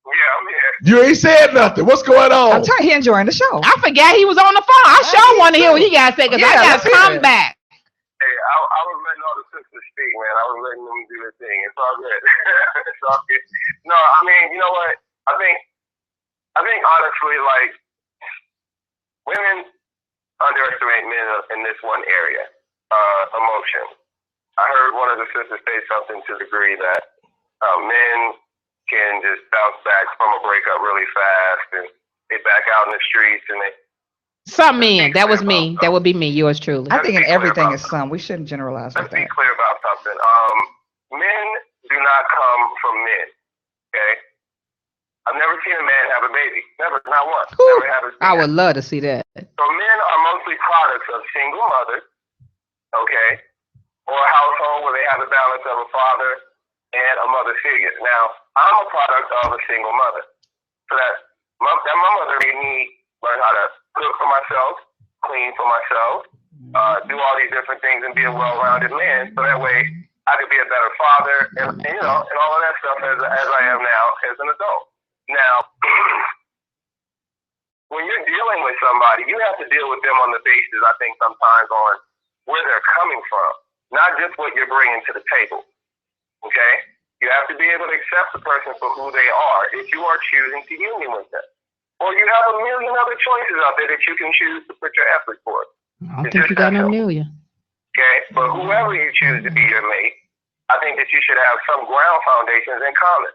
Yeah, I'm here. You ain't said nothing. What's going on? I'm telling you, he enjoying the show. I forgot he was on the phone. I sure want to hear what he got to say because I got to come back. Hey, I was letting all the sisters speak, man. I was letting them do their thing. It's all good. It's all good. No, I mean, you know what? I think honestly, like, women underestimate men in this one area, emotion. I heard one of the sisters say something to the degree that men can just bounce back from a breakup really fast, and they back out in the streets, and they. Some men. That was me. That would be me. Yours truly. I think in everything is some. We shouldn't generalize like Let's be that. clear about something. Men do not come from men. Okay. I've never seen a man have a baby. Never, not once. Never have a I would love to see that. So men are mostly products of single mothers, okay, or a household where they have the balance of a father and a mother figure. Now, I'm a product of a single mother. So that my mother made me learn how to cook for myself, clean for myself, do all these different things and be a well-rounded man. So that way I could be a better father and you know, and all of that stuff as I am now as an adult. Now, when you're dealing with somebody, you have to deal with them on the basis, I think, sometimes on where they're coming from, not just what you're bringing to the table, okay? You have to be able to accept the person for who they are if you are choosing to union with them. Or you have a million other choices out there that you can choose to put your effort for. I don't think you got no million. Okay? But whoever you choose to be your mate, I think that you should have some ground foundations in common.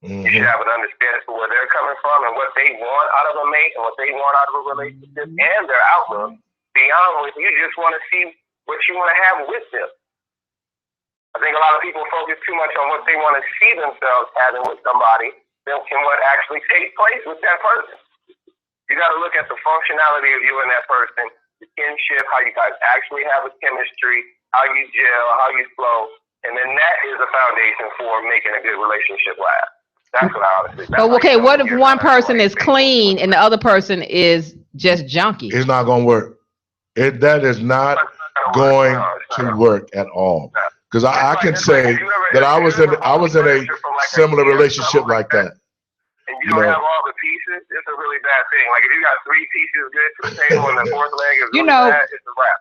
You should have an understanding for where they're coming from and what they want out of a mate and what they want out of a relationship and their outlook beyond what you just want to see what you want to have with them. I think a lot of people focus too much on what they want to see themselves having with somebody than what actually takes place with that person. You got to look at the functionality of you and that person, the kinship, how you guys actually have a chemistry, how you gel, how you flow, and then that is a foundation for making a good relationship last. That's what I honestly. But okay, what if one person is clean and the other person is just junky? It's not going to work. That is not going to work at all. Because I can say that I was in a similar relationship like that. And you don't have all the pieces, it's a really bad thing. Like if you got 3 pieces good to the table and the fourth leg is really bad, it's a wrap.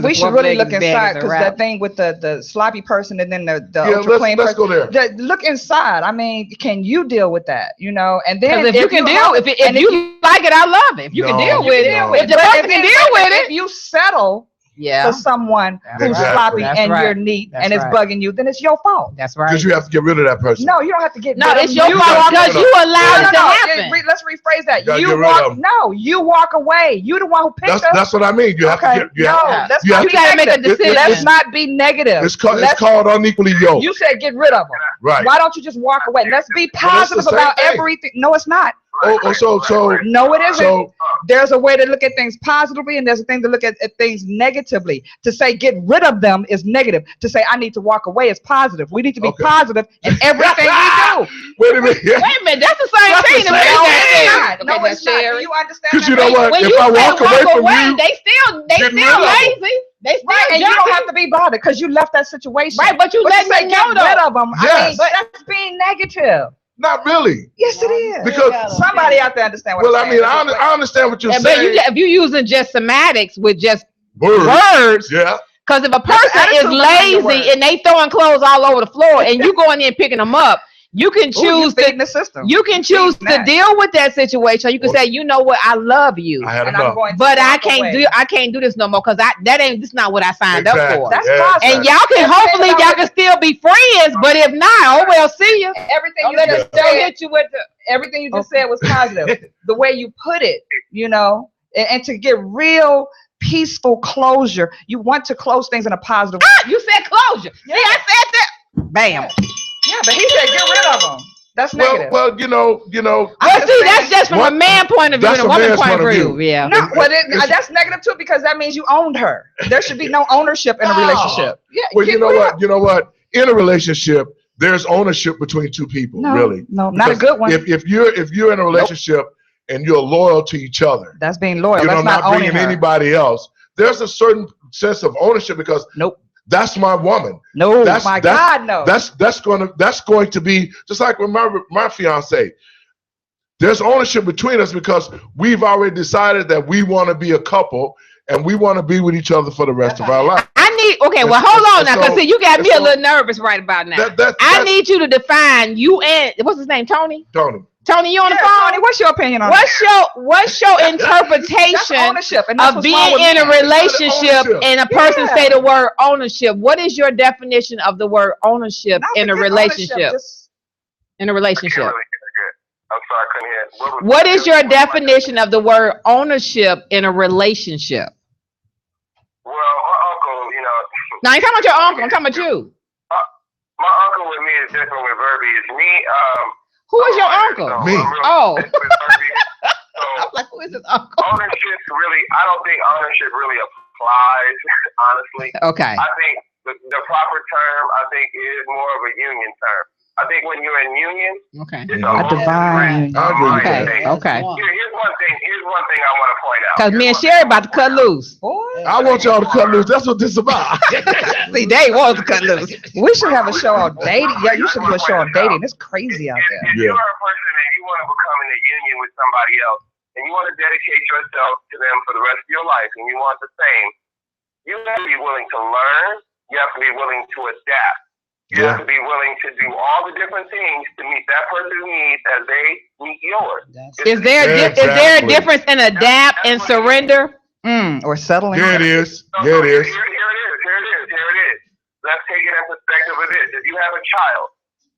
We should really look inside, because that thing with the sloppy person and then the ultra clean person. Go there. Look inside. I mean, can you deal with that? You know, and then if you can deal, if you like it, I love it. If you can deal with it, if the person can deal with it, if you settle for someone who's sloppy and you're neat and it's bugging you, then it's your fault. That's right. Because you have to get rid of that person. No, you don't have to get rid of them. No, it's your fault because you allowed it to happen. Let's rephrase that. You walk away. You the one who picked us. That's what I mean. You have to get. Let's not make a decision. Let's not be negative. It's called unequally yoked. You said get rid of them. Right. Why don't you just walk away? Let's be positive about everything. No, it's not. No, it isn't. So, there's a way to look at things positively, and there's a thing to look at things negatively. To say get rid of them is negative. To say I need to walk away is positive. We need to be positive in everything we do. Wait a minute. That's the same thing. No, it's not. Do you understand? Because you know what? If I walk away from you, they still lazy. They still and you don't have to be bothered because you left that situation. Right, but you let me know get rid of them. Yes. I mean, but that's being negative. Not really. Yes, it is. Because somebody out there understand what I'm saying. I understand what you're saying. But if you're using just semantics with just words, because if a person is lazy and they throwing clothes all over the floor and you going in and picking them up, you can choose You can choose to deal with that situation. You can say, you know what, I love you, but I can't do this no more because this not what I signed up for. That's possible. And y'all can hopefully y'all can still be friends, but if not, oh well, see you. Everything you just said, everything you just said was positive. The way you put it, you know, and to get real peaceful closure, you want to close things in a positive way. You said closure. Yeah, I said that. Bam. Yeah, but he said get rid of them. That's negative. Well, you know. See, that's just from a man point of view and a woman point of view. Yeah. No, that's negative too because that means you owned her. There should be no ownership in a relationship. Yeah. Well, you know what? In a relationship, there's ownership between two people. Really. No, not a good one. If you're in a relationship and you're loyal to each other, that's being loyal. That's not bringing anybody else. There's a certain sense of ownership because that's my woman. No, God, no. That's going to be just like with my fiance. There's ownership between us because we've already decided that we want to be a couple and we want to be with each other for the rest of our life. I need. Okay, well, hold on now, because see, you got me a so- little nervous right about now. I That's need you to define you and what's his name, Tony. Tony. Tony, you on the Yeah, phone? Tony, what's your opinion on What's your That's interpretation ownership, and that's of what's wrong being with in a men. relationship Ownership. and a person Yeah. say the word ownership? What is your definition of the word ownership Not in a forget relationship? ownership, just- In a relationship. Really good. I'm sorry, I couldn't hear. What is your definition of the word ownership in a relationship? Well, my uncle, you know. Now, I'm talking about your uncle. I'm talking about you. My uncle with me is different with Verbi. It's me. Who is your uncle? Me. Oh. With Verbi. So I'm like, who is his uncle? ownership really, I don't think ownership really applies, honestly. Okay. I think the proper term, I think, is more of a union term. I think when you're in union, Okay. it's A whole divine different I agree with Okay. that. Okay. Here's one thing I want to point out. Because me and Sherry about to cut loose. Boy, I want y'all to cut loose. That's what this is about. See, they want to cut loose. we should have a show on dating. Yeah, you should do a show on dating. It's crazy out If there. you are a person and you want to become in a union with somebody else, and you want to dedicate yourself to them for the rest of your life, and you want the same, you have to be willing to learn. You have to be willing to adapt. You have to be willing to do all the different things to meet that person's needs as they meet yours. Is there a Exactly. difference in adapt and surrender? Or settling. There it is. So There it here is. it is. Let's take it in perspective of this. If you have a child,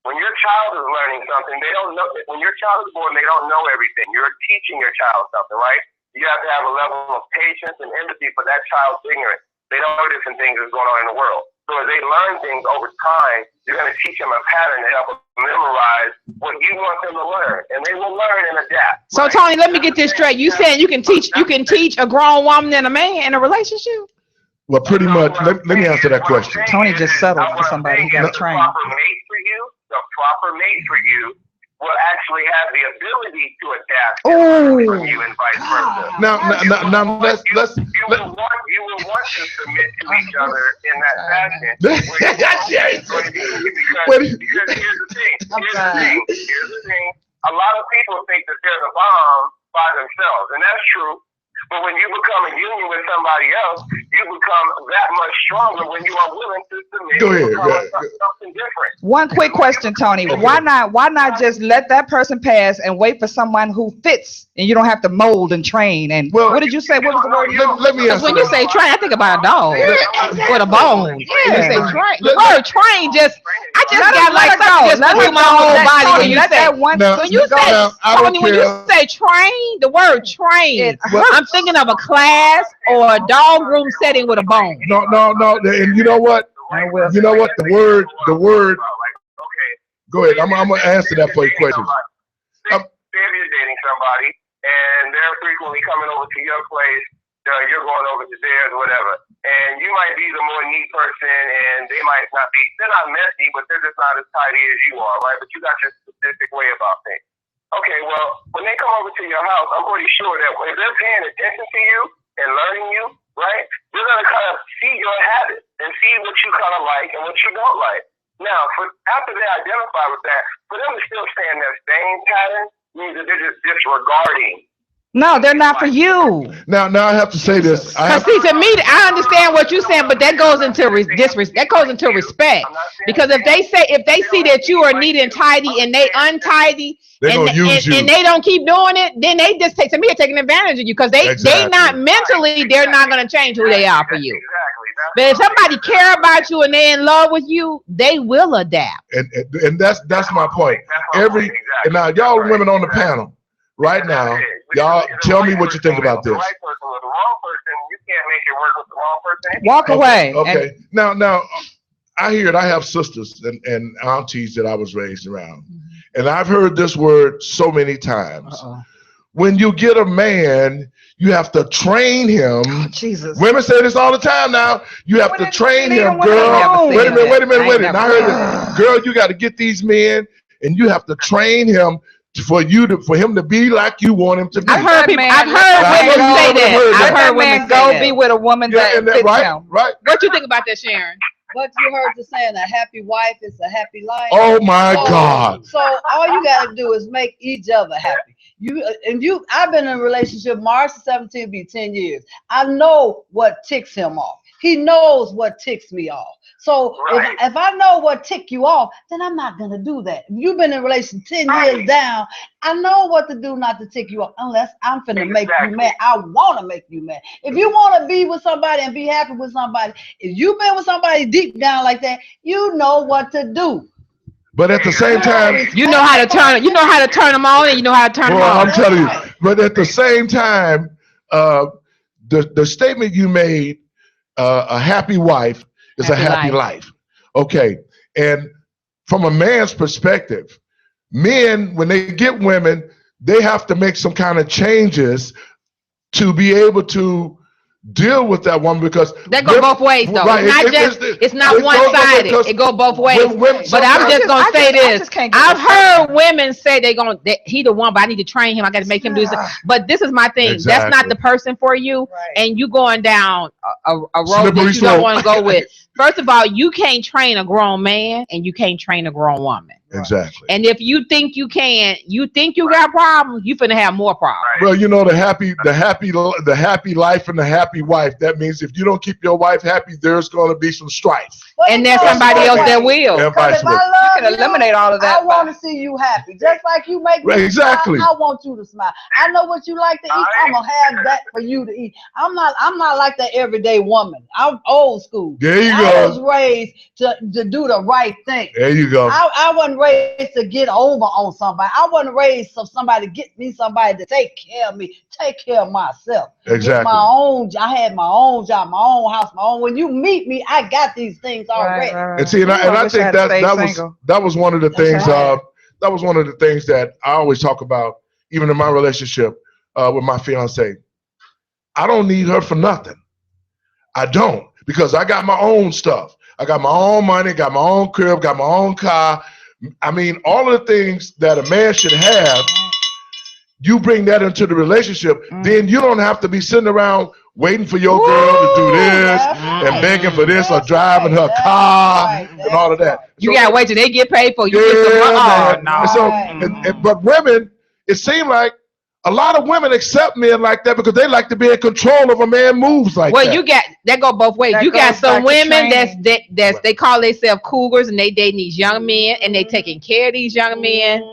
when your child is learning something, they don't know. When your child is born, they don't know everything. You're teaching your child something, right? You have to have a level of patience and empathy for that child's ignorance. They don't know different things that's going on in the world. So as they learn things over time, you're going to teach them a pattern to help them memorize what you want them to learn, and they will learn and adapt. So right? Tony, let me get this straight. You saying you can teach a grown woman and a man in a relationship? Well, pretty much. Let me answer that question. Tony just settled for somebody he got to train. The proper mate for you will actually have the ability to adapt from you and vice versa. Now, let's. You will want to submit to each other in that fashion. Because here's the thing. A lot of people think that they're the bomb by themselves, and that's true. But when you become a union with somebody else, you become that much stronger when you are willing to submit to something different. One quick question, Tony. Okay. Why not just let that person pass and wait for someone who fits, and you don't have to mold and train? And Well, what did you say? What was the word? Let me Because answer when you that. say train, I think about a dog with a bone. Yeah. When you say train, the word train I just Let got her- like let her something go. just Let went her through my go. whole Let body Tony, when you let say that one. Now, when you say now, I don't Tony, when you care. say train, the word train, It I'm thinking of a class or a dog room setting with a bone. No. And you know what? You know what? The word. Go ahead. I'm gonna answer that for your question. Say if you're dating somebody and they're frequently coming over to your place, you're going over to theirs, whatever. And you might be the more neat person, and they're not messy, but they're just not as tidy as you are, right? But you got your specific way about things. Okay, well, when they come over to your house, I'm pretty sure that if they're paying attention to you and learning you, right, you're going to kind of see your habits and see what you kind of like and what you don't like. Now, after they identify with that, for them to still stay in that same pattern means that they're just disregarding. No, they're not for you. Now I have to say this. Because see, to me, I understand what you're saying, but that goes into respect. Because if they see that you are neat and tidy and they untidy They're gonna use you. and they don't keep doing it, then they just they're taking advantage of you because they not mentally, they're not going to change who they are for you. Exactly. But if somebody care about you and they're in love with you, they will adapt. And that's my point. And now y'all women on the panel right now, y'all tell me what you think about this. The right person with the wrong person, you can't make it work with the wrong person. Walk away. Okay. Now I hear it. I have sisters and aunties that I was raised around, and I've heard this word so many times. When you get a man, you have to train him. Jesus. Women say this all the time now. You have to train him, girl. Wait a minute. And I heard it. Girl, you got to get these men, and you have to train him for him to be like you want him to be. I've heard women say that. I've heard women go be with a woman that fits him. Right. What you think about that, Sharon? But you heard the saying, a happy wife is a happy life. Oh my God. So all you gotta do is make each other happy. I've been in a relationship, March 17th be 10 years. I know what ticks him off. He knows what ticks me off. So Right. if I know what tick you off, then I'm not gonna do that. If you've been in a relation 10 years down, I know what to do not to tick you off unless I'm finna make you mad. I wanna make you mad. If you wanna be with somebody and be happy with somebody, if you've been with somebody deep down like that, you know what to do. But at the same time, You know how to turn. You know how to turn them on, and you know how to turn them well, off. I'm telling you. But at the same time, the statement you made, a happy wife is a happy life. Okay, and from a man's perspective, men, when they get women, they have to make some kind of changes to be able to deal with that woman, because That go both ways though. Right, It's not one-sided. It go both ways. But I'm just gonna say this. I've heard women say he the one, but I need to train him. I got to make him do this. But this is my thing. Exactly. That's not the person for you, and you going down a road Slippery that you don't want to go with. First of all, you can't train a grown man, and you can't train a grown woman. Exactly. And if you think you can, you think you got problems, you finna have more problems. Well, you know, the happy life and the happy wife. That means if you don't keep your wife happy, there's going to be some strife. And there's somebody else that will. And vice If I versa. love You can eliminate all of that I want to see you happy. Just like you make me Exactly. smile, I want you to smile. I know what you like to eat. I'm gonna have that for you to eat. I'm not like that everyday woman. I'm old school. There you I go. was raised to do the right thing. There you go. I wasn't raised to get over on somebody. I wasn't raised so somebody get me somebody to take care of me, take care of myself. Exactly. Get my own. I had my own job, my own house, my own. When you meet me, I got these things already. And see, and I think that was one of the things. That was one of the things that I always talk about, even in my relationship with my fiance. I don't need her for nothing. I don't, because I got my own stuff. I got my own money, got my own crib, got my own car. I mean, all of the things that a man should have. You bring that into the relationship, then you don't have to be sitting around waiting for your girl to do this and begging for this or driving her car and all of that. You gotta wait till they get paid for you. But women, it seems like a lot of women accept men like that because they like to be in control of a man moves like that. Well, you got that go both ways. You got some women that's they call themselves cougars and they dating these young men and they taking care of these young men.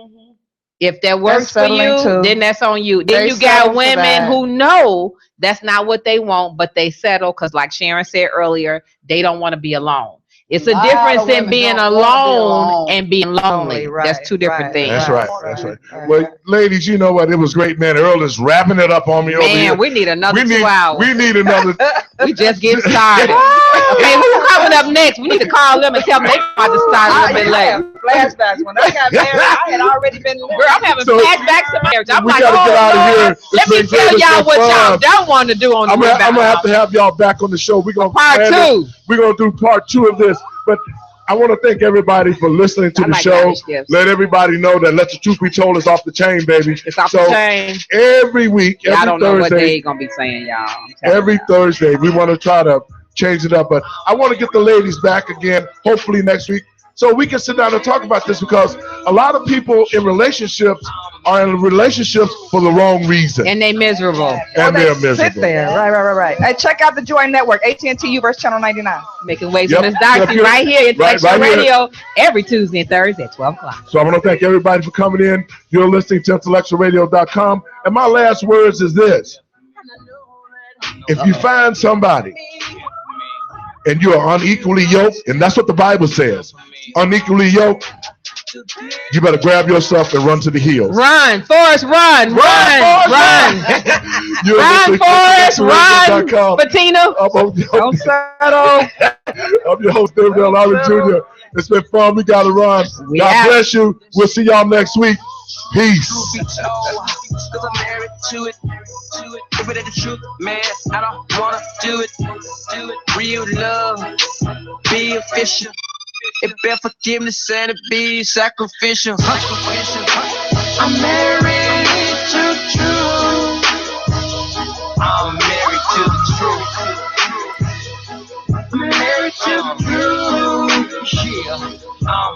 If that works for you, then that's on you. Then you got women who know that's not what they want, but they settle because, like Sharon said earlier, they don't want to be alone. It's a difference in being alone and being lonely. That's two different things. That's right. That's right. Well, ladies, you know what? It was great, man. Earl is wrapping it up on me over here. Man, we need another 2 hours. We need another. We just getting started. Okay, who's coming up next? We need to call them and tell them they about to start a little bit late. Flashbacks. When I got married, I had already been living. Girl, I'm having flashbacks to marriage. I'm we like, gotta get out of here. Let me tell y'all what y'all don't want to do on the I'm gonna have y'all back on the show. We're gonna part 2. We're gonna do part 2 of this, but I want to thank everybody for listening to the show. Let everybody know that Let the Truth Be Told is off the chain, baby. It's off the chain. Every week, every I don't know Thursday, what they gonna be saying, y'all. Every Thursday, we want to try to change it up, but I want to get the ladies back again, hopefully next week, so we can sit down and talk about this, because a lot of people in relationships are in relationships for the wrong reason. And they miserable. And they're miserable. Sit there. Right. Hey, check out the Joy Network, AT&T U-verse Channel 99. Making waves with Miss Darcy right here, Intellectual Radio, every Tuesday and Thursday at 12 o'clock. So I want to thank everybody for coming in. You're listening to IntellectualRadio.com. And my last words is this. If you find somebody and you are unequally yoked, and that's what the Bible says, unequally yoked, you better grab yourself and run to the hills. Run, Forrest, run. Run, Forrest, run. Bettina, Don't settle. I'm your host, David L. Lowry Jr. It's been fun. We got to run. God bless you. We'll see y'all next week. Peace. Cause I'm married to it. If it ain't the truth, man, I don't wanna do it. Real love, be official. It bear forgiveness and it be sacrificial. I'm married to truth. I'm married to the truth. I'm married to the truth. Yeah, I'm